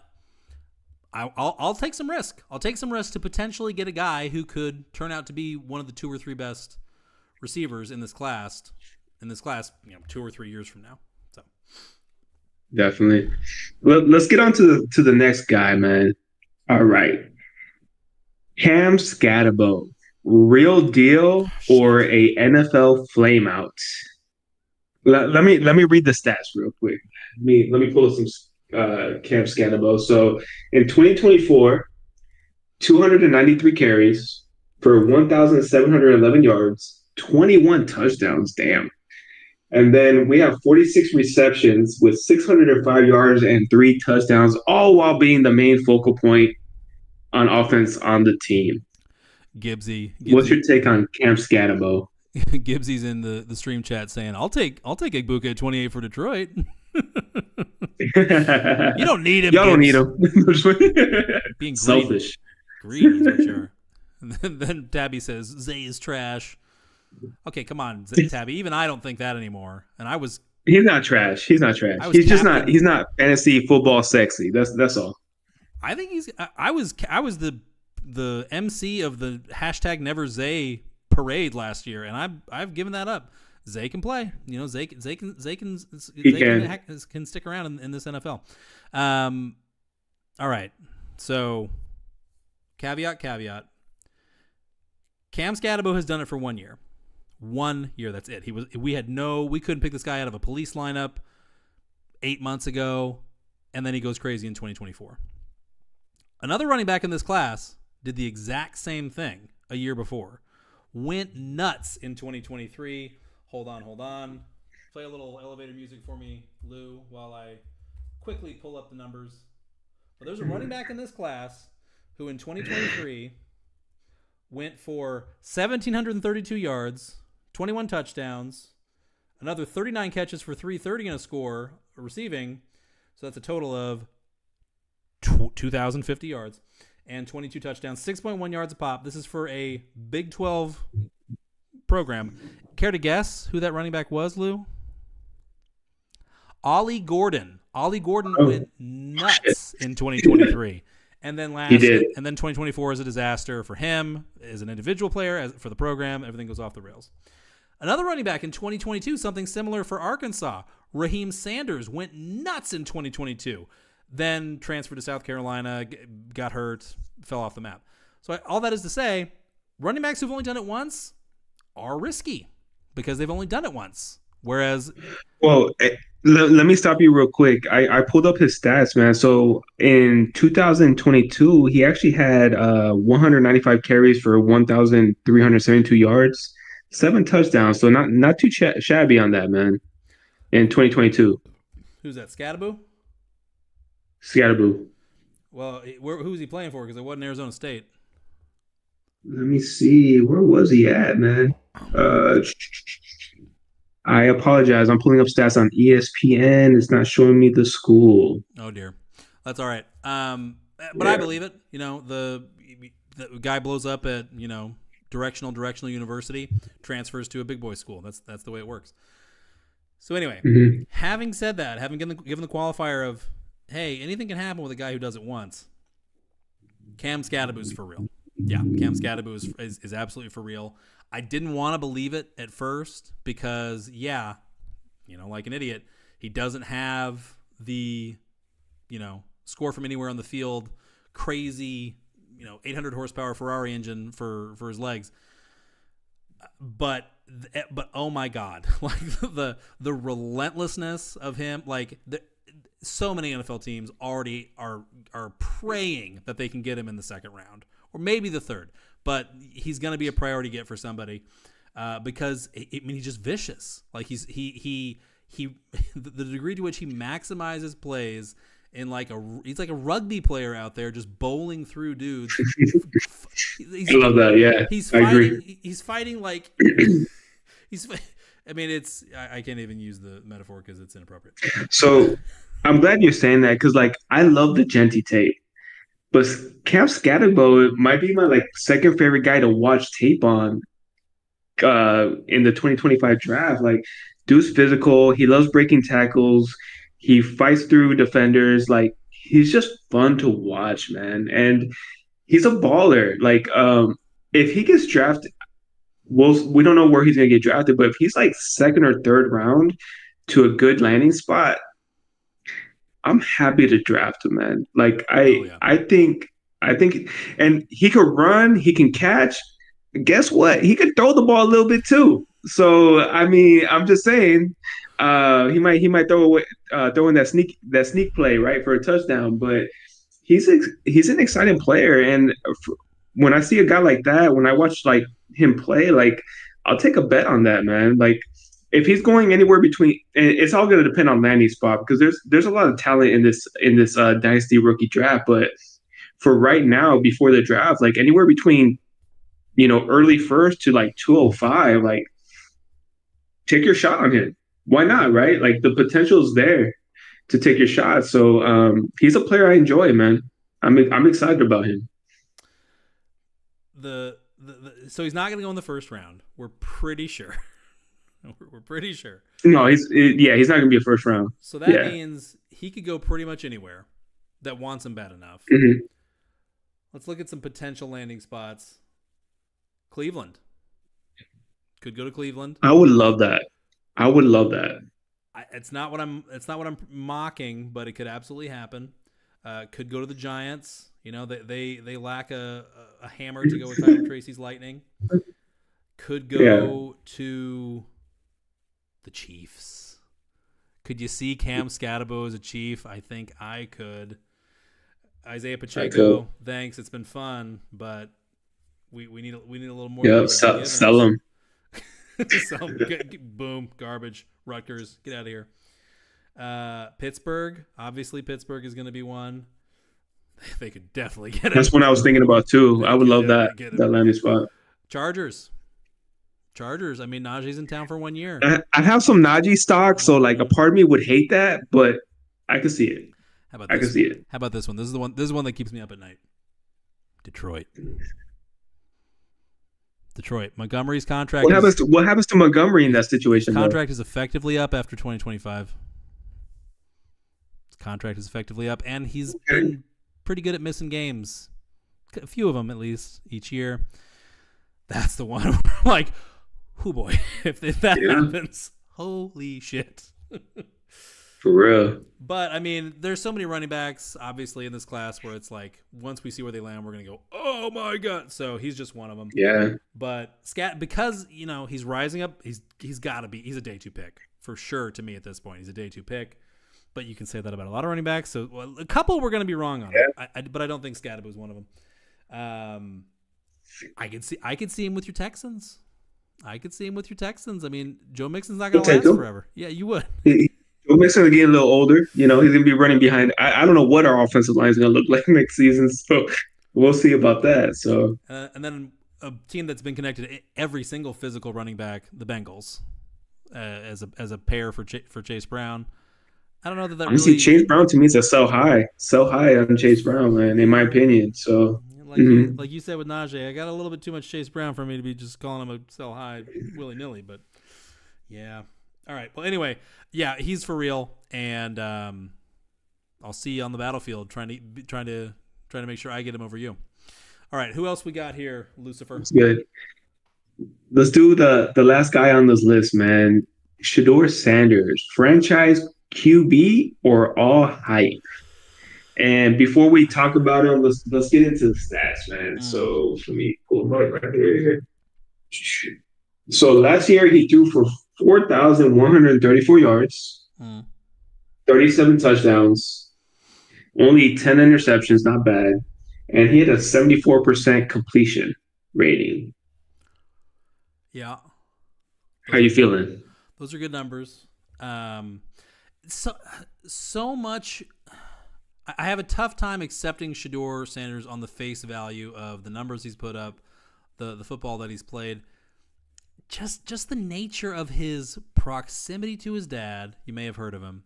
I'll take some risk. I'll take some risk to potentially get a guy who could turn out to be one of the 2 or 3 best receivers in this class. 2 or 3 years from now. So definitely. Let's get on to the next guy, man. All right, Cam Scatabo, real deal or Shit. a NFL flameout? Let me read the stats real quick. Let me pull up some Cam Scatabo. So in 2024, 293 carries for 1,711 yards, 21 touchdowns. Damn. And then we have 46 receptions with 605 yards and three touchdowns, all while being the main focal point on offense on the team. Gibbsy, What's your Gibbsy, take on Cam Scatabo? Gibbsy's in the stream chat saying, "I'll take Egbuka at 28 for Detroit." You don't need him, Y'all don't need Gibbs. him. Being Selfish. greedy is what you are. And then Tabby says Zay is trash. Okay, come on, Tabby. Even I don't think that anymore. And He's not trash. He's not trash. I was He's just not. captain. He's not fantasy football sexy. That's all. I think he's. I was the MC of the hashtag Never Zay parade last year, and I've given that up. Zay can play. You know, He can. can stick around in this NFL. All right. So, caveat. Cam Scatabo has done it for 1 year. 1 year. That's it. We couldn't pick this guy out of a police lineup 8 months ago, and then he goes crazy in 2024. Another running back in this class did the exact same thing a year before. Went nuts in 2023. Hold on. Play a little elevator music for me, Lou, while I quickly pull up the numbers. But there's a running back in this class who in 2023 went for 1,732 yards, 21 touchdowns, another 39 catches for 330 and a score receiving. So that's a total of 2,050 yards and 22 touchdowns, 6.1 yards a pop. This is for a Big 12 program. Care to guess who that running back was, Lou? Ollie Gordon. Ollie Gordon went nuts in 2023. And then He did. and then 2024 is a disaster for him as an individual player, for the program. Everything goes off the rails. Another running back in 2022, something similar for Arkansas. Raheem Sanders went nuts in 2022. Then transferred to South Carolina, got hurt, fell off the map. So all that is to say, running backs who've only done it once are risky because they've only done it once. Whereas, Well, let me stop you real quick. I pulled up his stats, man. So in 2022, he actually had 195 carries for 1,372 yards, seven touchdowns. So not too shabby on that, man. In 2022, who's that? Scatabo? Scatterboo. Well, who's he playing for? Because it wasn't Arizona State. Let me see. Where was he at, man? Uh, I apologize. I'm pulling up stats on ESPN. It's not showing me the school. Oh dear, that's all right. But I Yeah. believe it. You know, the guy blows up at directional university, transfers to a big boy school. That's the way it works. So anyway, Mhm. having said that, having given the qualifier of, hey, anything can happen with a guy who does it once. Cam Scattaboo's for real. Yeah, Cam Scattaboo is absolutely for real. I didn't want to believe it at first because, like an idiot, he doesn't have the, score from anywhere on the field, crazy, 800 horsepower Ferrari engine for his legs. But oh my God, like the relentlessness of him, like so many NFL teams already are praying that they can get him in the second round or maybe the third, but he's going to be a priority get for somebody because he's just vicious. Like he's the degree to which he maximizes plays in he's like a rugby player out there just bowling through dudes. I love that. Yeah, I agree. He's fighting like he's. I mean, I can't even use the metaphor because it's inappropriate. So I'm glad you're saying that because, I love the Jeanty tape, but Cam Scatterbo might be my second favorite guy to watch tape on in the 2025 draft. Like, dude's physical. He loves breaking tackles. He fights through defenders. Like, he's just fun to watch, man. And he's a baller. If he gets drafted, we don't know where he's gonna get drafted, but if he's second or third round to a good landing spot, I'm happy to draft him, man. Like Oh yeah. I think, and he could run, he can catch. Guess what? He could throw the ball a little bit too. So I mean, I'm just saying, he might throw in that sneak play right for a touchdown. But he's an exciting player, and when I see a guy like that, when I watch like him play, like I'll take a bet on that, man. Like if he's going anywhere between, and it's all going to depend on landing spot because there's a lot of talent in this dynasty rookie draft. But for right now, before the draft, like anywhere between early first to like 205, like take your shot on him. Why not, right? Like the potential is there to take your shot. So he's a player I enjoy, man. I'm excited about him. So he's not going to go in the first round. We're pretty sure. We're pretty sure. No, he's not going to be a first round. So that means he could go pretty much anywhere that wants him bad enough. Mm-hmm. Let's look at some potential landing spots. Cleveland. Could go to Cleveland. I would love that. I would love that. It's not what I'm mocking, but it could absolutely happen. Could go to the Giants. They lack a hammer to go with Tyler Tracy's Lightning. Could go to the Chiefs. Could you see Cam Scatabo as a Chief? I think I could. Isaiah Pacheco, thanks. It's been fun, but we need a little more. Yeah, sell him. Boom, garbage. Rutgers, get out of here. Pittsburgh, obviously Pittsburgh is going to be one. They could definitely get it. That's what I was thinking about too. I would love that landing spot. Chargers. I mean, Najee's in town for 1 year. I have some Najee stock, so like a part of me would hate that, but I could see it. How about this? I can see it. How about this one? This is one that keeps me up at night. Detroit. Montgomery's contract. What happens to Montgomery in that situation? Contract is effectively up after 2025. His contract is effectively up, and he's been pretty good at missing games. A few of them, at least, each year. That's the one where I'm like, oh boy, if that happens, holy shit. For real. But, I mean, there's so many running backs, obviously, in this class where it's like, once we see where they land, we're going to go, oh, my God. So he's just one of them. Yeah. But because, he's rising up, he's got to be. He's a day two pick, for sure, to me at this point. He's a day two pick. But you can say that about a lot of running backs. So a couple we're going to be wrong on. Yeah. But I don't think Scatabo is one of them. I could see him with your Texans. I mean, Joe Mixon's not going to last forever. Yeah, you would. Joe Mixon getting a little older. He's going to be running behind. I don't know what our offensive line is going to look like next season, so we'll see about that. So and then a team that's been connected to every single physical running back, the Bengals, as a pair for Chase Brown. I don't know that honestly, Chase Brown to me is a sell high on Chase Brown, man, in my opinion. So like you said with Najee, I got a little bit too much Chase Brown for me to be just calling him a sell high willy nilly, but yeah. All right. Well, anyway, yeah, he's for real, and I'll see you on the battlefield trying to make sure I get him over you. All right. Who else we got here, Lucifer? That's good. Let's do the last guy on this list, man. Shedeur Sanders, franchise QB or all hype? And before we talk about him, let's get into the stats, man. So let me pull him up right here. So last year he threw for 4,134 yards, 37 touchdowns, only 10 interceptions, not bad. And he had a 74% completion rating. Yeah. How you feeling? Those are good numbers. So much. I have a tough time accepting Shedeur Sanders on the face value of the numbers he's put up, the football that he's played. Just the nature of his proximity to his dad, you may have heard of him,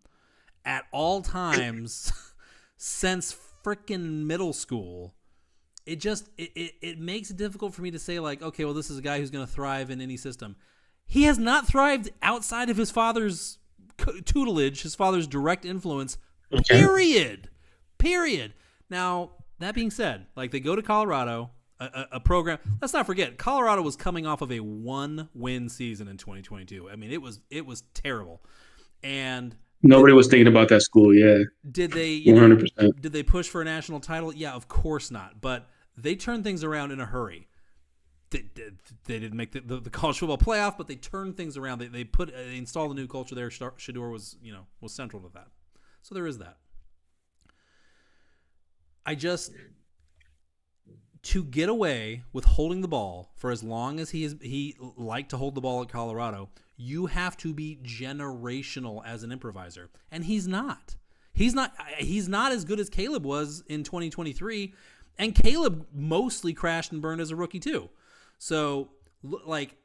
at all times since freaking middle school. It makes it difficult for me to say, like, okay, well, this is a guy who's going to thrive in any system. He has not thrived outside of his father's tutelage, his father's direct influence, period. Now, that being said, like, they go to Colorado, a program. Let's not forget, Colorado was coming off of a 1-win season in 2022. I mean, it was terrible. And Nobody was thinking about that school. Yeah, Did they 100%. did they push for a national title? Yeah, of course not. But they turned things around in a hurry. They didn't make the college football playoff, but they turned things around. They installed a new culture there. Shedeur was central to that. So there is that. To get away with holding the ball for as long as he liked to hold the ball at Colorado, you have to be generational as an improviser, and he's not. He's not as good as Caleb was in 2023, and Caleb mostly crashed and burned as a rookie too. So, like,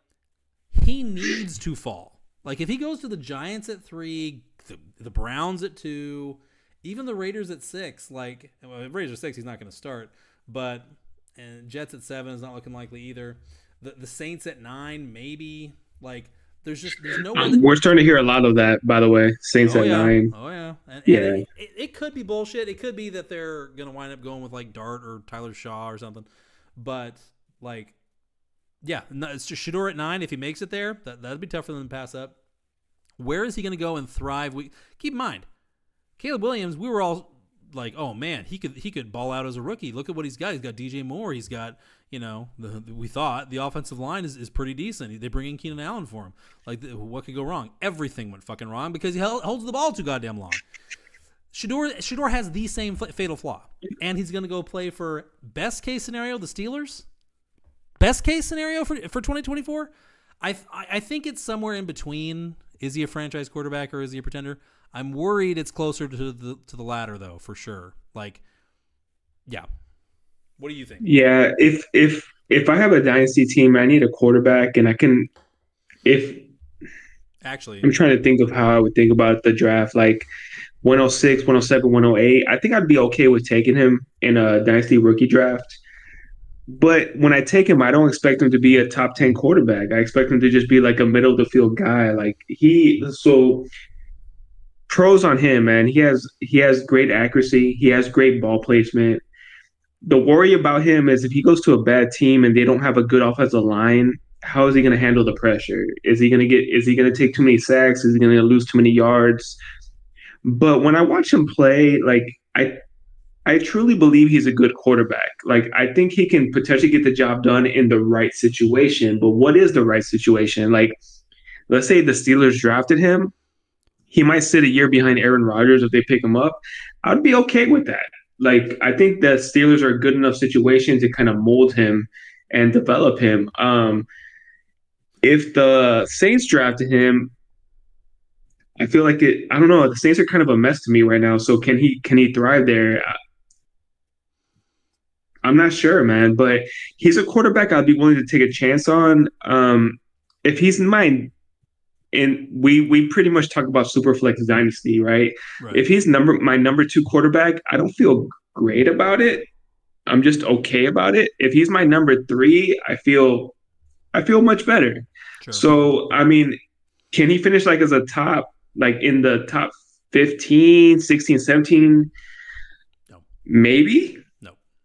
he needs to fall. Like, if he goes to the Giants at 3, the Browns at 2, even the Raiders at 6, Raiders at 6, he's not going to start. But, and Jets at 7 is not looking likely either. The Saints at 9, maybe. Like, there's no way. We're starting to hear a lot of that, by the way. Saints at 9. Oh, yeah. And yeah. It could be bullshit. It could be that they're going to wind up going with, like, Dart or Tyler Shaw or something. But, like, yeah, it's just Shedeur at 9. If he makes it there, that'd be tough for them to pass up. Where is he going to go and thrive? Keep in mind, Caleb Williams. We were all like, "Oh man, he could ball out as a rookie. Look at what he's got. He's got DJ Moore. He's got we thought the offensive line is pretty decent. They bring in Keenan Allen for him. Like, what could go wrong? Everything went fucking wrong because he holds the ball too goddamn long. Shedeur has the same fatal flaw, and he's going to go play for best case scenario the Steelers. Best case scenario for 2024, I think it's somewhere in between. Is he a franchise quarterback or is he a pretender? I'm worried it's closer to the latter though, for sure. Like, yeah. What do you think? Yeah, if I have a dynasty team, I need a quarterback, and I can. Actually, I'm trying to think of how I would think about the draft, like 106, 107, 108. I think I'd be okay with taking him in a dynasty rookie draft. But when I take him, I don't expect him to be a top 10 quarterback. I expect him to just be like a middle of the field guy. So pros on him, man. He has great accuracy. He has great ball placement. The worry about him is if he goes to a bad team and they don't have a good offensive line, how is he going to handle the pressure? Is he going to take too many sacks? Is he going to lose too many yards? But when I watch him play, like, I truly believe he's a good quarterback. Like, I think he can potentially get the job done in the right situation. But what is the right situation? Like, let's say the Steelers drafted him. He might sit a year behind Aaron Rodgers if they pick him up. I'd be okay with that. Like, I think the Steelers are a good enough situation to kind of mold him and develop him. If the Saints drafted him, I feel like I don't know. The Saints are kind of a mess to me right now. So can he thrive there? I'm not sure, man, but he's a quarterback I'd be willing to take a chance on. If he's in mine, and we pretty much talk about Superflex Dynasty, right? If he's my number 2 quarterback, I don't feel great about it. I'm just okay about it. If he's my number 3, I feel much better. Sure. So, I mean, can he finish like as a top, like in the top 15, 16, 17? No. Maybe.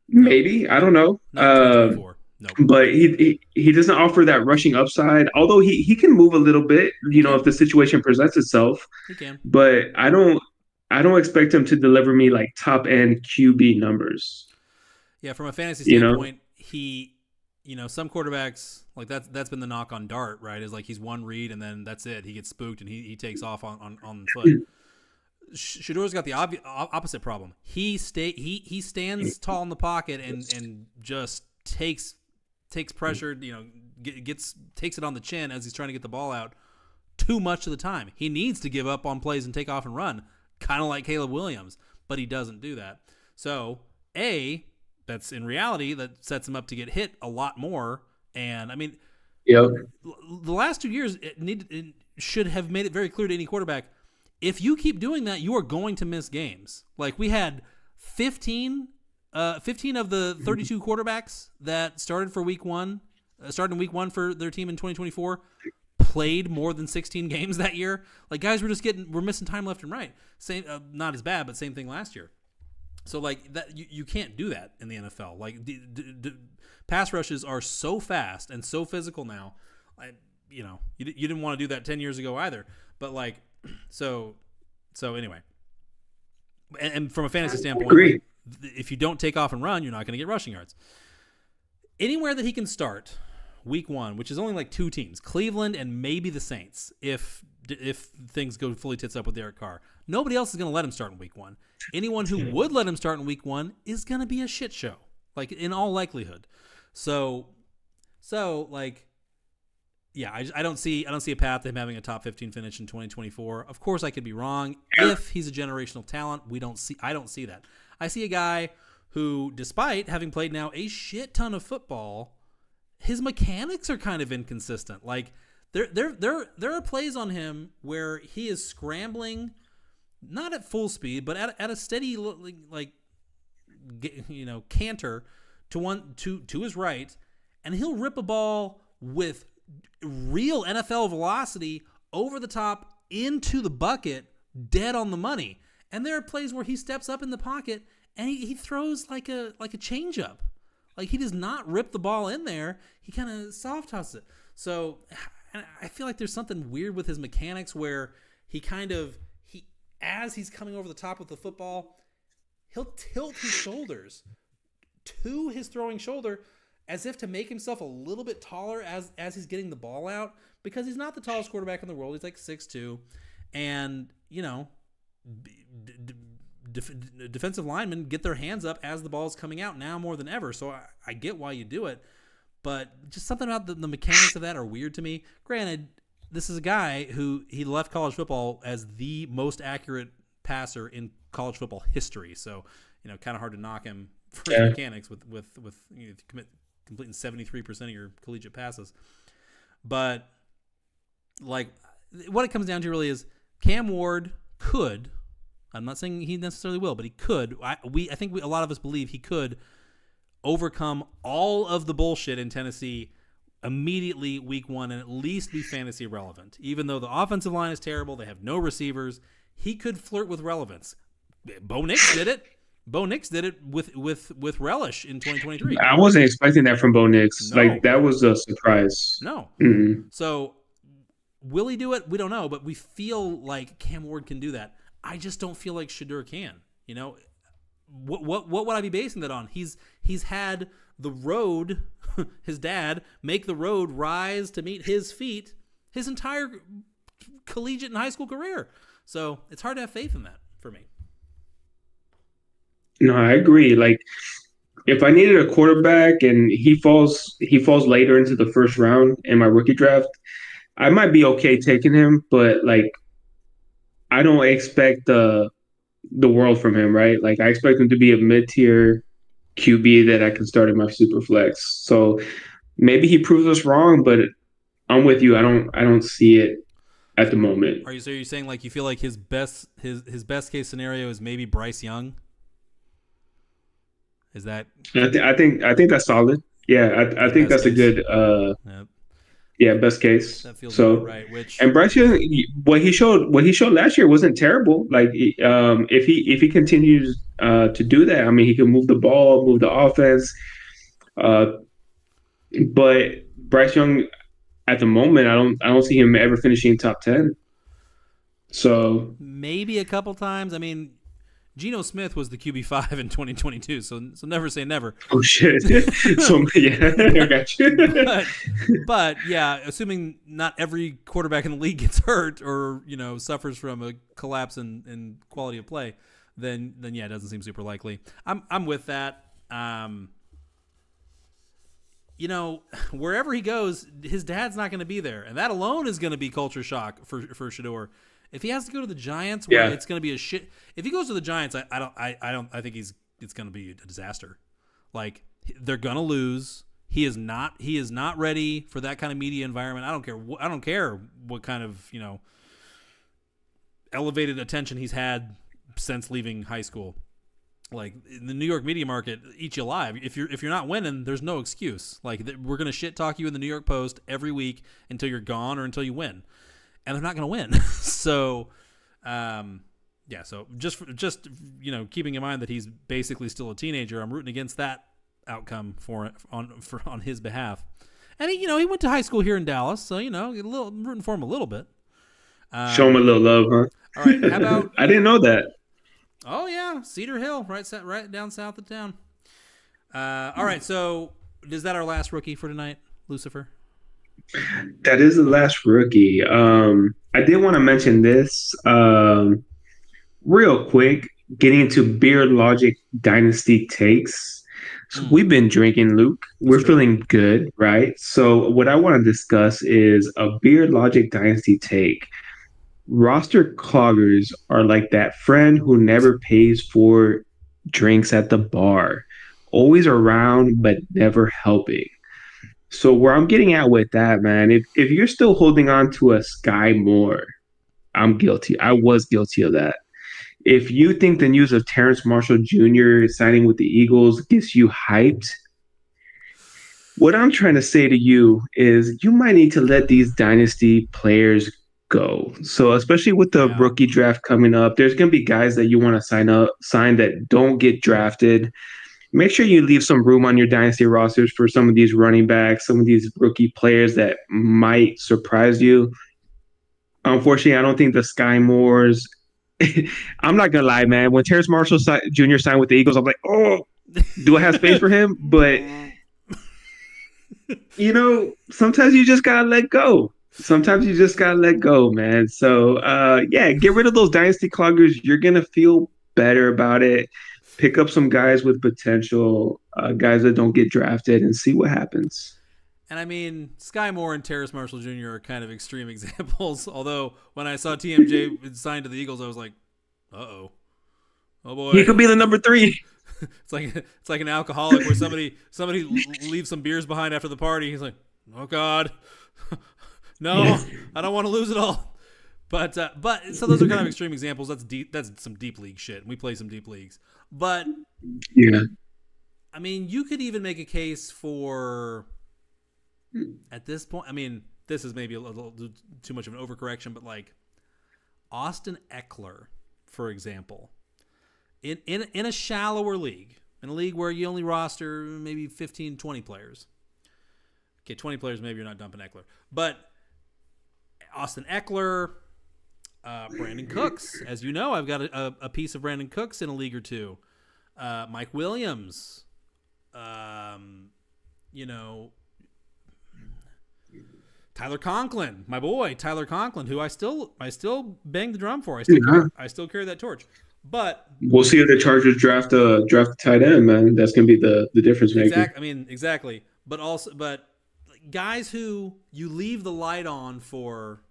Maybe. I don't know. No. But he doesn't offer that rushing upside, although he can move a little bit, if the situation presents itself. He can. But I don't expect him to deliver me like top end QB numbers. Yeah, from a fantasy standpoint, he some quarterbacks, like that's been the knock on Dart, right? Is like he's one read and then that's it. He gets spooked and he takes off on foot. Shedeur's got the opposite problem. He stands tall in the pocket and just takes pressure, takes it on the chin as he's trying to get the ball out too much of the time. He needs to give up on plays and take off and run, kind of like Caleb Williams, but he doesn't do that. So, that's in reality that sets him up to get hit a lot more. And I mean, the last 2 years it should have made it very clear to any quarterback, if you keep doing that, you are going to miss games. Like, we had 15 of the 32 quarterbacks that started in week one for their team in 2024 played more than 16 games that year. Like, guys we're missing time left and right. Same, not as bad, but same thing last year. So, like, that you can't do that in the NFL. Like, the pass rushes are so fast and so physical now. You didn't want to do that 10 years ago either. But, like, so So anyway, and from a fantasy standpoint, Agree. If you don't take off and run, you're not going to get rushing yards. Anywhere that he can start week 1, which is only like 2 teams, Cleveland and maybe the Saints, if things go fully tits up with Derek Carr. Nobody else is going to let him start in week 1. Anyone who would let him start in week 1 is going to be a shit show, like in all likelihood. So like, yeah, I don't see a path to him having a top 15 finish in 2024. Of course, I could be wrong. If he's a generational talent, I don't see that. I see a guy who, despite having played now a shit ton of football, his mechanics are kind of inconsistent. Like there are plays on him where he is scrambling, not at full speed, but at a steady canter to his right, and he'll rip a ball with real NFL velocity over the top into the bucket, dead on the money. And there are plays where he steps up in the pocket and he throws like a changeup. Like, he does not rip the ball in there. He kind of soft tosses it. So I feel like there's something weird with his mechanics where as he's coming over the top with the football, he'll tilt his shoulders to his throwing shoulder as if to make himself a little bit taller as he's getting the ball out, because he's not the tallest quarterback in the world. He's like 6'2", and defensive linemen get their hands up as the ball is coming out now more than ever. So I get why you do it, but just something about the mechanics of that are weird to me. Granted, this is a guy who he left college football as the most accurate passer in college football history. So, kind of hard to knock him for his mechanics with completing 73% of your collegiate passes. But like, what it comes down to really is Cam Ward could, I'm not saying he necessarily will, but he could. I think a lot of us believe he could overcome all of the bullshit in Tennessee immediately week 1 and at least be fantasy relevant. Even though the offensive line is terrible, they have no receivers, he could flirt with relevance. Bo Nix did it. Bo Nix did it with relish in 2023. I wasn't expecting that from Bo Nix. No. Like, that was a surprise. No. Mm-hmm. So will he do it? We don't know, but we feel like Cam Ward can do that. I just don't feel like Shedeur can. What would I be basing that on? He's had the road, his dad, make the road rise to meet his feet his entire collegiate and high school career. So it's hard to have faith in that for me. No, I agree. Like, if I needed a quarterback and he falls later into the first round in my rookie draft, I might be okay taking him, but like, I don't expect the world from him, right? Like, I expect him to be a mid-tier QB that I can start in my super flex. So maybe he proves us wrong, but I'm with you. I don't see it at the moment. Are you saying like you feel like his best case scenario is maybe Bryce Young? Is that? I think that's solid. Yeah, I think that's case. A good. Yep. Yeah, best case. That feels so right. And Bryce Young, what he showed last year wasn't terrible. Like, if he continues to do that, I mean, he can move the ball, move the offense. But Bryce Young, at the moment, I don't see him ever finishing top 10. So maybe a couple times. I mean, Geno Smith was the QB5 in 2022, so never say never. Oh shit! So yeah, I got you. but yeah, assuming not every quarterback in the league gets hurt or suffers from a collapse in quality of play, then yeah, it doesn't seem super likely. I'm with that. Wherever he goes, his dad's not going to be there, and that alone is going to be culture shock for Shedeur. If he has to go to the Giants, where it's going to be a shit. If he goes to the Giants, I think it's going to be a disaster. Like, they're going to lose. He is not ready for that kind of media environment. I don't care what kind of elevated attention he's had since leaving high school. Like, in the New York media market, eat you alive. If you're not winning, there's no excuse. Like, we're going to shit talk you in the New York Post every week until you're gone or until you win. And they're not going to win. So, so just keeping in mind that he's basically still a teenager, I'm rooting against that outcome on his behalf. And he went to high school here in Dallas, so I'm rooting for him a little bit. Show him a little love, huh? All right. How about? I didn't know that. Oh yeah, Cedar Hill, right down south of town. All right. So is that our last rookie for tonight, Lucifer? That is the last rookie. I did want to mention this real quick. Getting into Beard Logic Dynasty takes. So we've been drinking, Luke. We're feeling good, right? So what I want to discuss is a Beard Logic Dynasty take. Roster cloggers are like that friend who never pays for drinks at the bar, always around but never helping. So where I'm getting at with that, man, if you're still holding on to a Sky Moore, I'm guilty. I was guilty of that. If you think the news of Terrence Marshall Jr. signing with the Eagles gets you hyped, what I'm trying to say to you is you might need to let these dynasty players go. So especially with the rookie draft coming up, there's going to be guys that you want to sign that don't get drafted. Make sure you leave some room on your dynasty rosters for some of these running backs, some of these rookie players that might surprise you. Unfortunately, I don't think the Sky Moores. I'm not gonna lie, man. When Terrence Marshall Jr. signed with the Eagles, I'm like, oh, do I have space for him? But sometimes you just gotta let go. Sometimes you just gotta let go, man. So get rid of those dynasty cloggers. You're gonna feel better about it. Pick up some guys with potential, guys that don't get drafted, and see what happens. And I mean, Sky Moore and Terrace Marshall Jr. are kind of extreme examples. Although when I saw TMJ signed to the Eagles, I was like, "Uh-oh, oh boy, he could be the number 3." It's like an alcoholic where somebody leaves some beers behind after the party. He's like, "Oh God, no, I don't want to lose it all." But so those are kind of extreme examples. That's deep. That's some deep league shit. We play some deep leagues, but yeah, I mean, you could even make a case for. At this point, I mean, this is maybe a little too much of an overcorrection, but like Austin Eckler, for example, in a shallower league, in a league where you only roster maybe 15, 20 players. Okay, 20 players, maybe you're not dumping Eckler. But Austin Eckler, Brandon Cooks. As you know, I've got a piece of Brandon Cooks in a league or two. Mike Williams. Tyler Conklin, my boy, Tyler Conklin, who I still bang the drum for. I still carry that torch. But we'll see if the Chargers draft a tight end, man. That's gonna be the difference maker. Exactly. But guys who you leave the light on for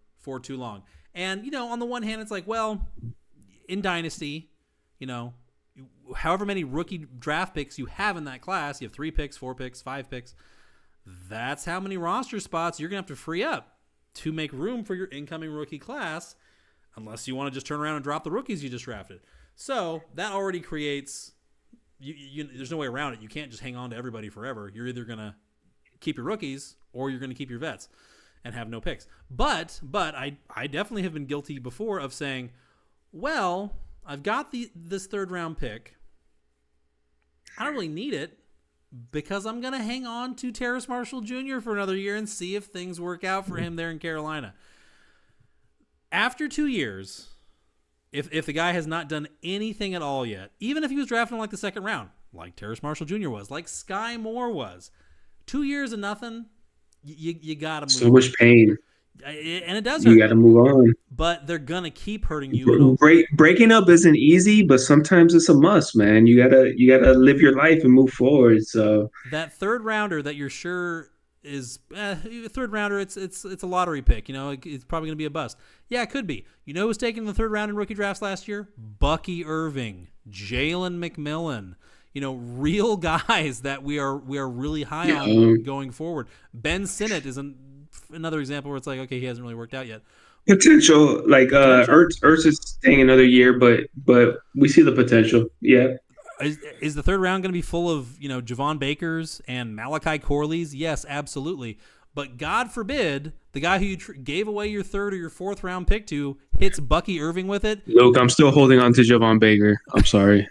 too long. And on the one hand, it's like, well, in Dynasty, however many rookie draft picks you have in that class, you have 3 picks, 4 picks, 5 picks. That's how many roster spots you're going to have to free up to make room for your incoming rookie class, unless you want to just turn around and drop the rookies you just drafted. So that already creates there's no way around it. You can't just hang on to everybody forever. You're either going to keep your rookies or you're going to keep your vets and have no picks. But I definitely have been guilty before of saying, well, I've got this 3rd round pick. I don't really need it. Because I'm going to hang on to Terrace Marshall Jr. for another year and see if things work out for him there in Carolina. After 2 years, if the guy has not done anything at all yet, even if he was drafted in like the 2nd round, like Terrace Marshall Jr. was, like Sky Moore was, 2 years of nothing, you got to move. So much pain. And it does hurt. You got to move on. But they're going to keep hurting you. Breaking up isn't easy, but sometimes it's a must, man. You gotta live your life and move forward. So that 3rd rounder that you're sure is 3rd rounder, it's a lottery pick. It's probably going to be a bust. Yeah, it could be. Who was taken in the 3rd round in rookie drafts last year? Bucky Irving, Jalen McMillan. Real guys that we are really high on going forward. Ben Sinnott is another example where it's like, okay, he hasn't really worked out yet. Potential, like Ertz is staying another year, but we see the potential. Yeah. Is the 3rd round going to be full of Javon Bakers and Malachi Corleys? Yes, absolutely. But God forbid the guy who you gave away your 3rd or your 4th round pick to hits Bucky Irving with it. Luke, I'm still holding on to Javon Baker. I'm sorry.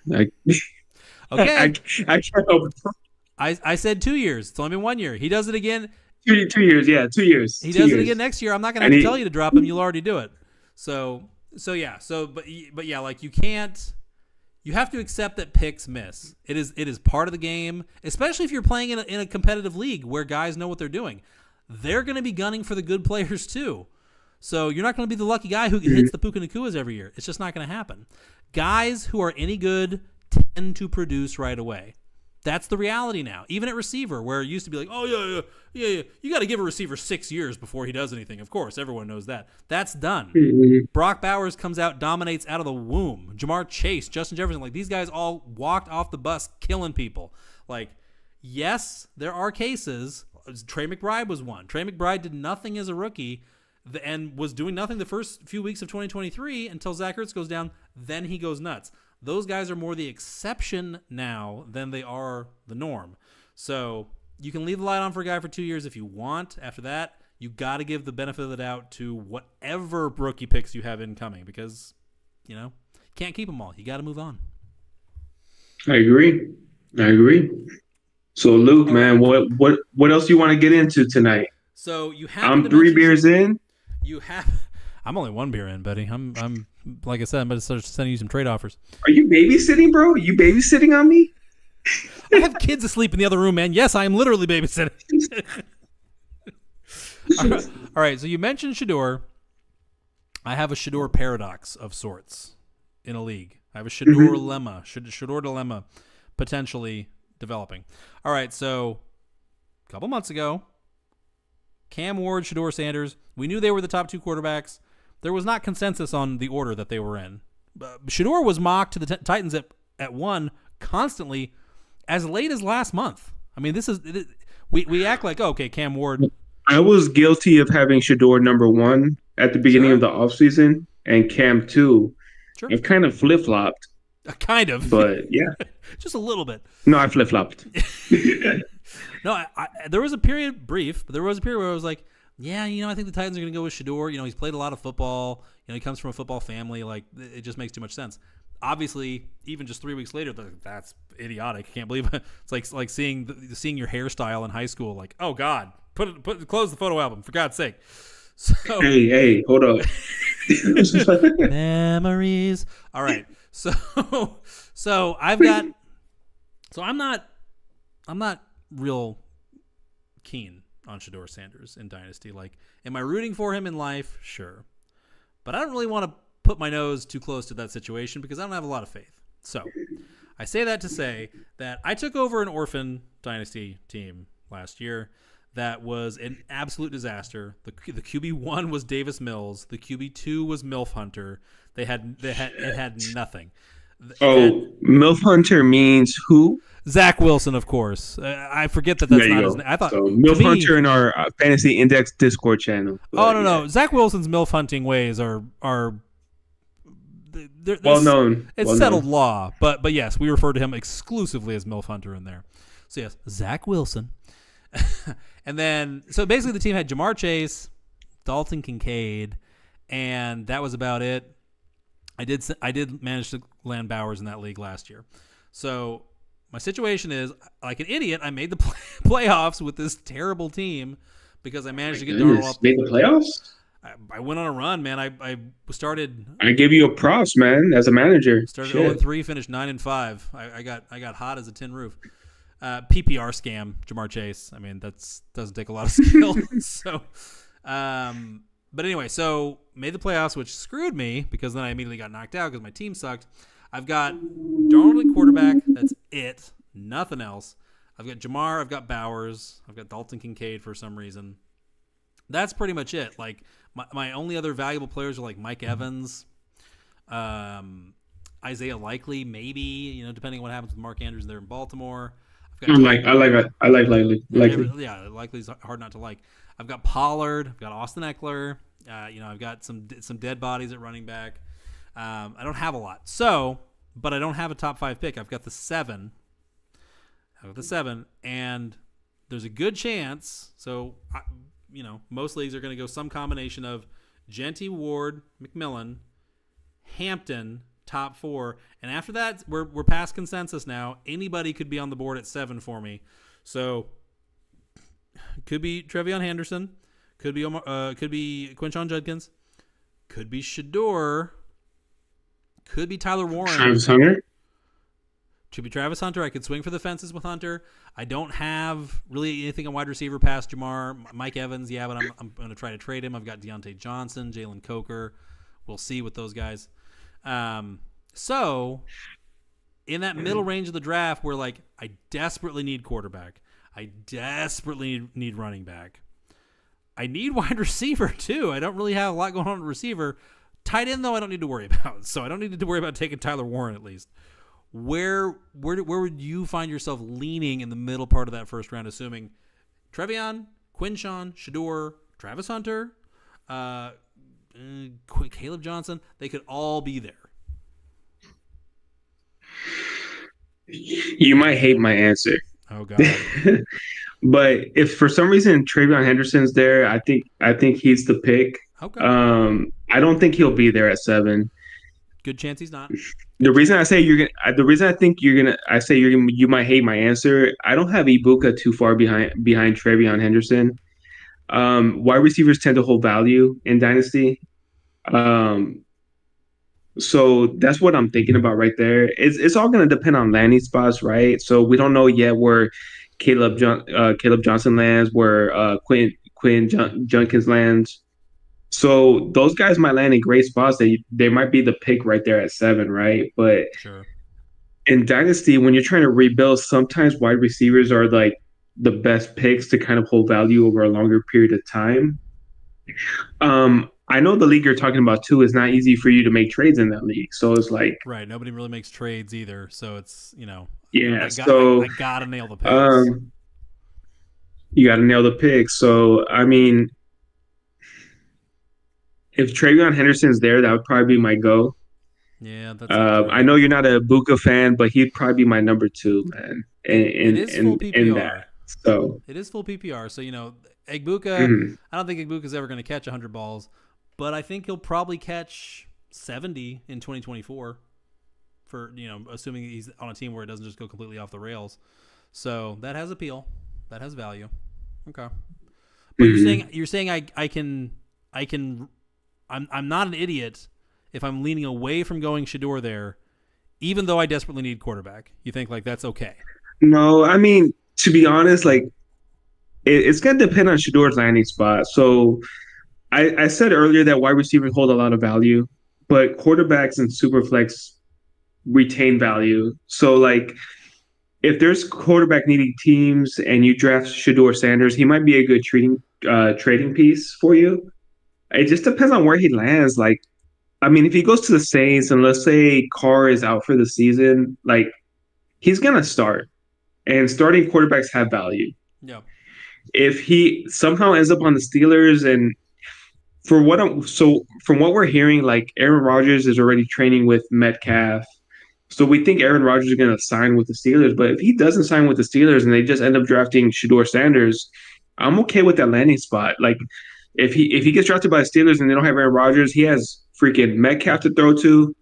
Okay. I can't help it. I said 2 years. It's only been 1 year. He does it again. 2 years, yeah, 2 years. He does it again next year. I'm not going to have to tell you to drop him. You'll already do it. But yeah, like you can't. You have to accept that picks miss. It is part of the game, especially if you're playing in a competitive league where guys know what they're doing. They're going to be gunning for the good players too. So you're not going to be the lucky guy who hits the Puka Nakuas every year. It's just not going to happen. Guys who are any good tend to produce right away. That's the reality now. Even at receiver, where it used to be like, oh, yeah. You got to give a receiver 6 years before he does anything. Of course, everyone knows that. That's done. Brock Bowers comes out, dominates out of the womb. Jamar Chase, Justin Jefferson, like these guys all walked off the bus killing people. Like, yes, there are cases. Trey McBride was one. Trey McBride did nothing as a rookie and was doing nothing the first few weeks of 2023 until Zach Ertz goes down. Then he goes nuts. Those guys are more the exception now than they are the norm. So you can leave the light on for a guy for 2 years if you want. After that, you got to give the benefit of the doubt to whatever rookie picks you have incoming because, you can't keep them all. You got to move on. I agree. So, Luke, man, what else do you want to get into tonight? So you have. I'm 3 beers in. You have. I'm only 1 beer in, buddy. I'm like I said, I'm about to start sending you some trade offers. Are you babysitting, bro? Are you babysitting on me? I have kids asleep in the other room, man. Yes, I am literally babysitting. All right. So you mentioned Shedeur. I have a Shedeur paradox of sorts in a league. I have a Shedeur lemma. Shedeur dilemma potentially developing. All right. So a couple months ago, Cam Ward, Shedeur Sanders. We knew they were the top 2 quarterbacks. There was not consensus on the order that they were in. Shedeur was mocked to the Titans at 1 constantly as late as last month. I mean, we act like, okay, Cam Ward. I was guilty of having Shedeur number 1 at the beginning of the offseason and Cam 2. Sure. I've kind of flip-flopped. Kind of. But, yeah. Just a little bit. No, I flip-flopped. No, there was a period, brief, but there was a period where I was like, yeah, I think the Titans are going to go with Shedeur. He's played a lot of football. He comes from a football family. Like, it just makes too much sense. Obviously, even just 3 weeks later, that's idiotic. I can't believe it. It's like seeing your hairstyle in high school. Like, oh God, close the photo album for God's sake. So, hey, hold up. Memories. All right. So I've got. So I'm not real keen on Shedeur Sanders in Dynasty. Like, am I rooting for him in life? Sure. But I don't really want to put my nose too close to that situation because I don't have a lot of faith. So I say that to say that I took over an orphan Dynasty team last year that was an absolute disaster. The QB1 was Davis Mills. The QB2 was MILF Hunter. It had nothing. MILF Hunter means who? Zach Wilson, of course. I forget that's not his name. I thought MILF Hunter in our Fantasy Index Discord channel. No. Zach Wilson's MILF hunting ways are well known. It's settled law, but yes, we refer to him exclusively as MILF Hunter in there. So yes, Zach Wilson. And then, so basically the team had Jamar Chase, Dalton Kincaid, and that was about it. I did manage to land Bowers in that league last year. So my situation is, like an idiot, I made the playoffs with this terrible team because I managed to get Darnold off. Made the playoffs? I went on a run, man. I started. I give you a props, man, as a manager. Started 0-3, finished 9-5. I got hot as a tin roof. PPR scam, Jamar Chase. I mean, doesn't take a lot of skill. So, but anyway, so made the playoffs, which screwed me because then I immediately got knocked out because my team sucked. I've got Darnold at quarterback. That's it. Nothing else. I've got Jamar. I've got Bowers. I've got Dalton Kincaid for some reason. That's pretty much it. Like my only other valuable players are like Mike Evans, Isaiah Likely, maybe, depending on what happens with Mark Andrews there in Baltimore. I like Likely. Yeah, Likely's hard not to like. I've got Pollard. I've got Austin Eckler. I've got some dead bodies at running back. I don't have a lot. But I don't have a top 5 pick. I've got the 7. And there's a good chance. So, most leagues are going to go some combination of Jeanty, Ward, McMillan, Hampton, top 4. And after that, we're past consensus now. Anybody could be on the board at 7 for me. So, could be Trevion Henderson. Could be Quinshon Judkins. Could be Shedeur. Could be Tyler Warren. Travis Hunter. Should be Travis Hunter. I could swing for the fences with Hunter. I don't have really anything on wide receiver past Jamar. Mike Evans, yeah, but I'm going to try to trade him. I've got Deontay Johnson, Jalen Coker. We'll see with those guys. So in that middle range of the draft where, like, I desperately need quarterback. I desperately need running back. I need wide receiver, too. I don't really have a lot going on with receiver. Tight end, though, I don't need to worry about. So I don't need to worry about taking Tyler Warren, at least. Where would you find yourself leaning in the middle part of that first round, assuming Trevion, Quinshon, Shedeur, Travis Hunter, Caleb Johnson, they could all be there? You might hate my answer. Oh, God. But if for some reason TreVeyon Henderson's there, I think he's the pick. Okay. I don't think he'll be there at 7. Good chance he's not. The reason I say you might hate my answer. I don't have Egbuka too far behind TreVeyon Henderson. Wide receivers tend to hold value in Dynasty. So that's what I'm thinking about right there. It's all going to depend on landing spots, right? So we don't know yet where Caleb Johnson lands, where Quinn Junkins lands. So those guys might land in great spots. They might be the pick right there at 7, right? But sure. In Dynasty, when you're trying to rebuild, sometimes wide receivers are like the best picks to kind of hold value over a longer period of time. I know the league you're talking about too is not easy for you to make trades in that league. So it's like right. Nobody really makes trades either. So it's yeah. I gotta nail the picks. You gotta nail the picks. So I mean, if TreVeyon Henderson's there, that would probably be my go. Yeah, that's. I know you're not a Egbuka fan, but he'd probably be my number 2, man. It is full PPR. That. So it is full PPR. So Egbuka. I don't think Egbuka's ever going to catch 100 balls, but I think he'll probably catch 70 in 2024. For assuming he's on a team where it doesn't just go completely off the rails. So that has appeal. That has value. Okay. But you're saying I can. I'm not an idiot if I'm leaning away from going Shedeur there, even though I desperately need quarterback. You think like that's okay? No, I mean, to be honest, like it's going to depend on Shedeur's landing spot. So I said earlier that wide receivers hold a lot of value, but quarterbacks and superflex retain value. So like if there's quarterback needing teams and you draft Shedeur Sanders, he might be a good trading piece for you. It just depends on where he lands. Like, I mean, if he goes to the Saints and let's say Carr is out for the season, like he's gonna start, and starting quarterbacks have value. Yeah. If he somehow ends up on the Steelers, and from what we're hearing, like Aaron Rodgers is already training with Metcalf, so we think Aaron Rodgers is gonna sign with the Steelers. But if he doesn't sign with the Steelers and they just end up drafting Shedeur Sanders, I'm okay with that landing spot. Like. If he gets drafted by the Steelers and they don't have Aaron Rodgers, he has freaking Metcalf to throw to,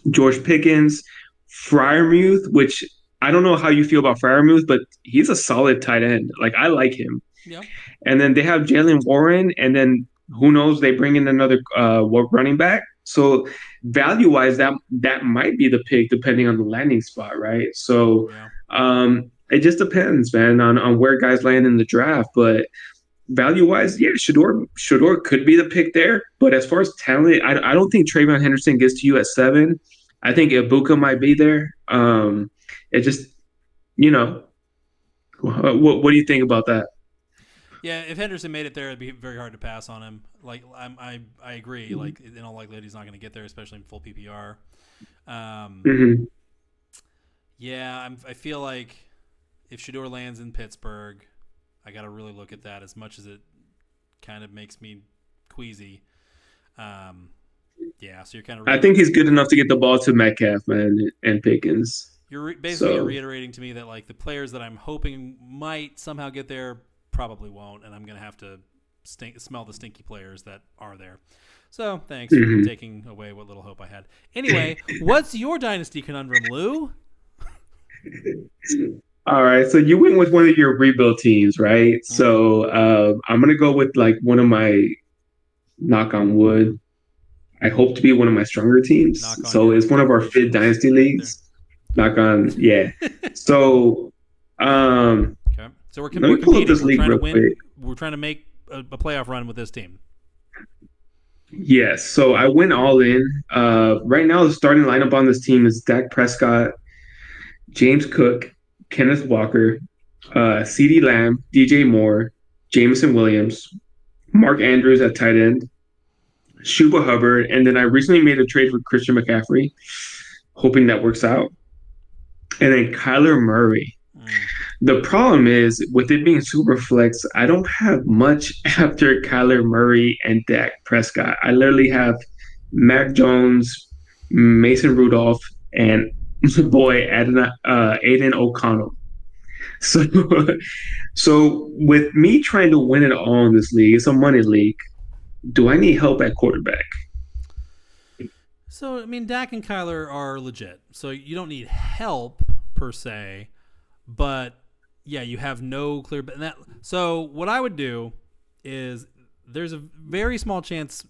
George Pickens, Freiermuth, which I don't know how you feel about Freiermuth, but he's a solid tight end. Like I like him. Yeah. And then they have Jalen Warren, and then who knows? They bring in another running back. So value-wise, that might be the pick depending on the landing spot, right? So it just depends, man, on where guys land in the draft, but. Value-wise, yeah, Shedeur could be the pick there. But as far as talent, I don't think TreVeyon Henderson gets to you at 7. I think Egbuka might be there. It just, what do you think about that? Yeah, if Henderson made it there, it'd be very hard to pass on him. Like I agree. Mm-hmm. Like in all likelihood, he's not going to get there, especially in full PPR. Yeah, I feel like if Shedeur lands in Pittsburgh. I got to really look at that as much as it kind of makes me queasy. Yeah, so you're kind of. I think he's good enough to get the ball to Metcalf, man, and Pickens. You're basically reiterating to me that like the players that I'm hoping might somehow get there probably won't, and I'm going to have to smell the stinky players that are there. So thanks for taking away what little hope I had. Anyway, what's your dynasty conundrum, Lou? All right, so you went with one of your rebuild teams, right? So I'm gonna go with like one of my knock on wood I hope to be one of my stronger teams. So it's one of our fifth dynasty leagues. Knock on, yeah. So, okay. So we're competing. This league real quick. We're trying to make a playoff run with this team. Yes. So I went all in. Right now, the starting lineup on this team is Dak Prescott, James Cook, Kenneth Walker, CeeDee Lamb, DJ Moore, Jameson Williams, Mark Andrews at tight end, Shuba Hubbard, and then I recently made a trade for Christian McCaffrey, hoping that works out. And then Kyler Murray. The problem is, with it being super flex, I don't have much after Kyler Murray and Dak Prescott. I literally have Mac Jones, Mason Rudolph, and my boy Aiden O'Connell. So with me trying to win it all in this league, it's a money league. Do I need help at quarterback? So, I mean, Dak and Kyler are legit. So you don't need help per se, but yeah, you have no clear. So what I would do is there's a very small chance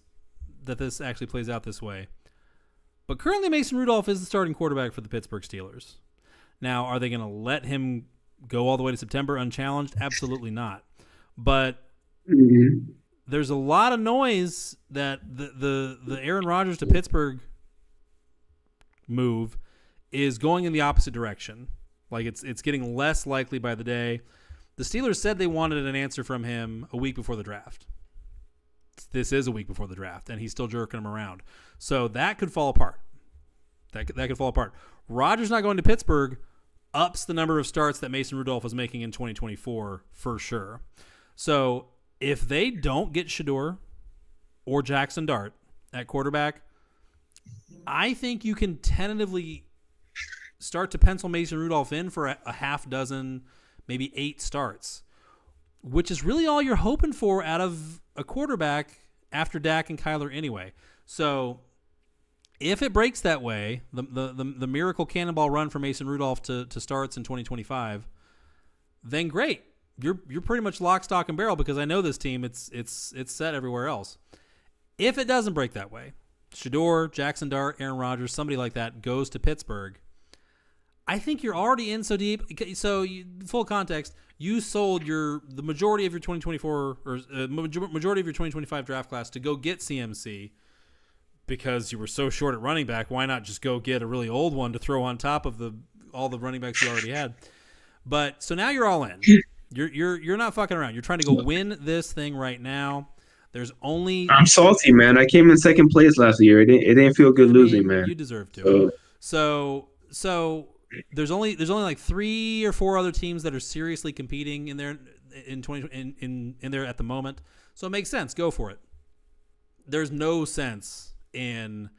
that this actually plays out this way. But currently Mason Rudolph is the starting quarterback for the Pittsburgh Steelers. Now, are they going to let him go all the way to September unchallenged? Absolutely not. But there's a lot of noise that the Aaron Rodgers to Pittsburgh move is going in the opposite direction. Like it's getting less likely by the day. The Steelers said they wanted an answer from him a week before the draft. This is a week before the draft, and he's still jerking him around. So that could fall apart. That could fall apart. Rodgers not going to Pittsburgh ups the number of starts that Mason Rudolph was making in 2024 for sure. So if they don't get Shedeur or Jackson Dart at quarterback, I think you can tentatively start to pencil Mason Rudolph in for a half dozen, maybe 8 starts, which is really all you're hoping for out of a quarterback after Dak and Kyler anyway. So if it breaks that way, the miracle cannonball run for Mason Rudolph to starts in 2025, then great. You're pretty much lock, stock, and barrel because I know this team. It's set everywhere else. If it doesn't break that way, Shedeur, Jackson Dart, Aaron Rodgers, somebody like that goes to Pittsburgh, I think you're already in so deep. So, full context, you sold the majority of your 2024 or majority of your 2025 draft class to go get CMC because you were so short at running back. Why not just go get a really old one to throw on top of all the running backs you already had? But so now you're all in. You're not fucking around. You're trying to go win this thing right now. I'm salty, man. I came in second place last year. It didn't feel good losing, man. You deserve to. So there's only like 3 or 4 other teams that are seriously competing in there in there at the moment. So it makes sense. Go for it. There's no sense in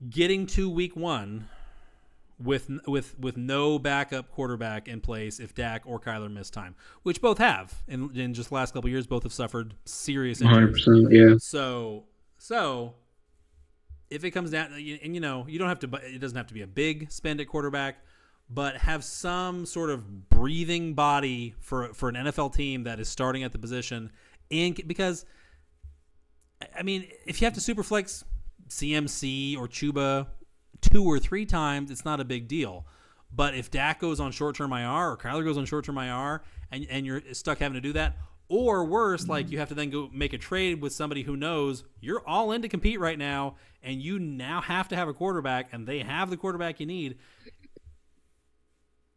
getting to week 1 with no backup quarterback in place if Dak or Kyler miss time, which both have in just the last couple of years. Both have suffered serious injuries. 100%, yeah. So if it comes down, and you don't have to, it doesn't have to be a big spend at quarterback, but have some sort of breathing body for an NFL team that is starting at the position. Because I mean, if you have to superflex CMC or Chuba 2 or 3 times, it's not a big deal. But if Dak goes on short-term IR or Kyler goes on short-term IR and you're stuck having to do that, or worse, like you have to then go make a trade with somebody who knows you're all in to compete right now and you now have to have a quarterback and they have the quarterback you need,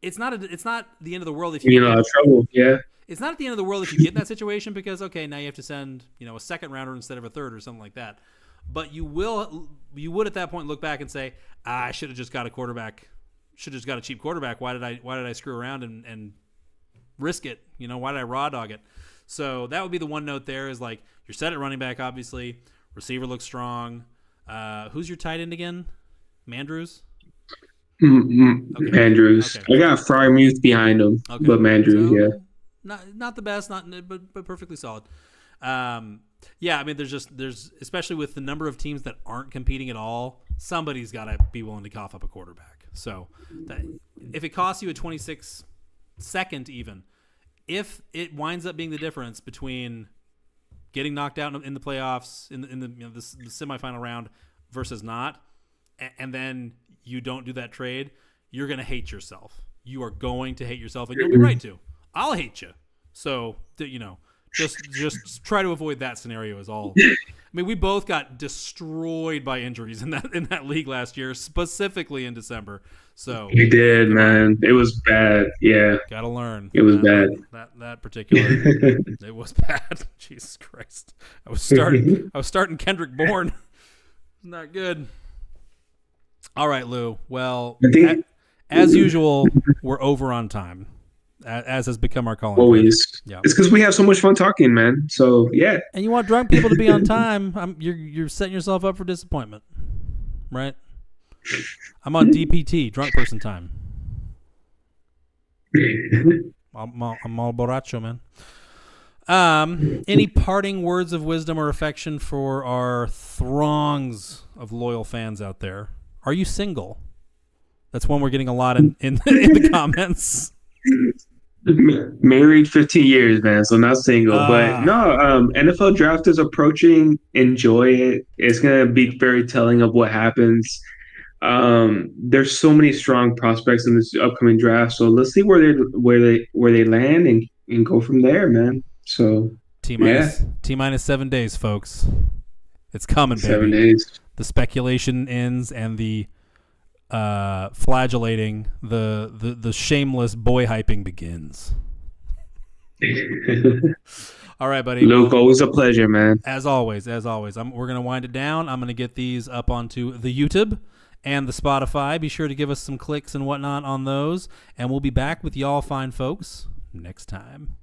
it's not the end of the world if you're in a lot of trouble. Yeah. It's not the end of the world if you get in that situation because, okay, now you have to send, a second rounder instead of a third or something like that. But you would at that point look back and say, I should have just got a quarterback. Should have just got a cheap quarterback. Why did I screw around and risk it? Why did I raw dog it? So that would be the one note there is like you're set at running back, obviously. Receiver looks strong. Who's your tight end again? Mandrews? Okay. Mandrews. Okay. I got Fryermuth behind him, okay. But Mandrews, so, yeah. Not the best, but perfectly solid. Yeah, I mean, there's especially with the number of teams that aren't competing at all, somebody's got to be willing to cough up a quarterback. So if it costs you a 26 second even, if it winds up being the difference between getting knocked out in the playoffs in the the semifinal round versus not, and then you don't do that trade, you're gonna hate yourself. You are going to hate yourself, and you'll be right to. I'll hate you. So just try to avoid that scenario is all. I mean, we both got destroyed by injuries in that league last year, specifically in December. So we did, man. It was bad. Yeah, gotta learn. It was bad. That particular, it was bad. Jesus Christ! I was starting Kendrick Bourne. Not good. All right, Lou. Well, as usual, we're over on time, as has become our calling. Always. Yeah. It's because we have so much fun talking, man. So yeah. And you want drunk people to be on time. You're setting yourself up for disappointment, right? I'm on DPT, drunk person time. I'm all borracho, man. Any parting words of wisdom or affection for our throngs of loyal fans out there? Are you single? That's one we're getting a lot in the comments. Married 15 years, man, so not single. But no, NFL draft is approaching. Enjoy it. It's gonna be very telling of what happens. There's so many strong prospects in this upcoming draft, so let's see where they land and go from there, man. So T-minus 7 days, folks. It's coming, baby. 7 days. The speculation ends and the flagellating, the shameless boy hyping begins. All right, buddy. Luke, always a pleasure, man. As always. We're gonna wind it down. I'm gonna get these up onto the YouTube and the Spotify. Be sure to give us some clicks and whatnot on those, and we'll be back with y'all fine folks next time.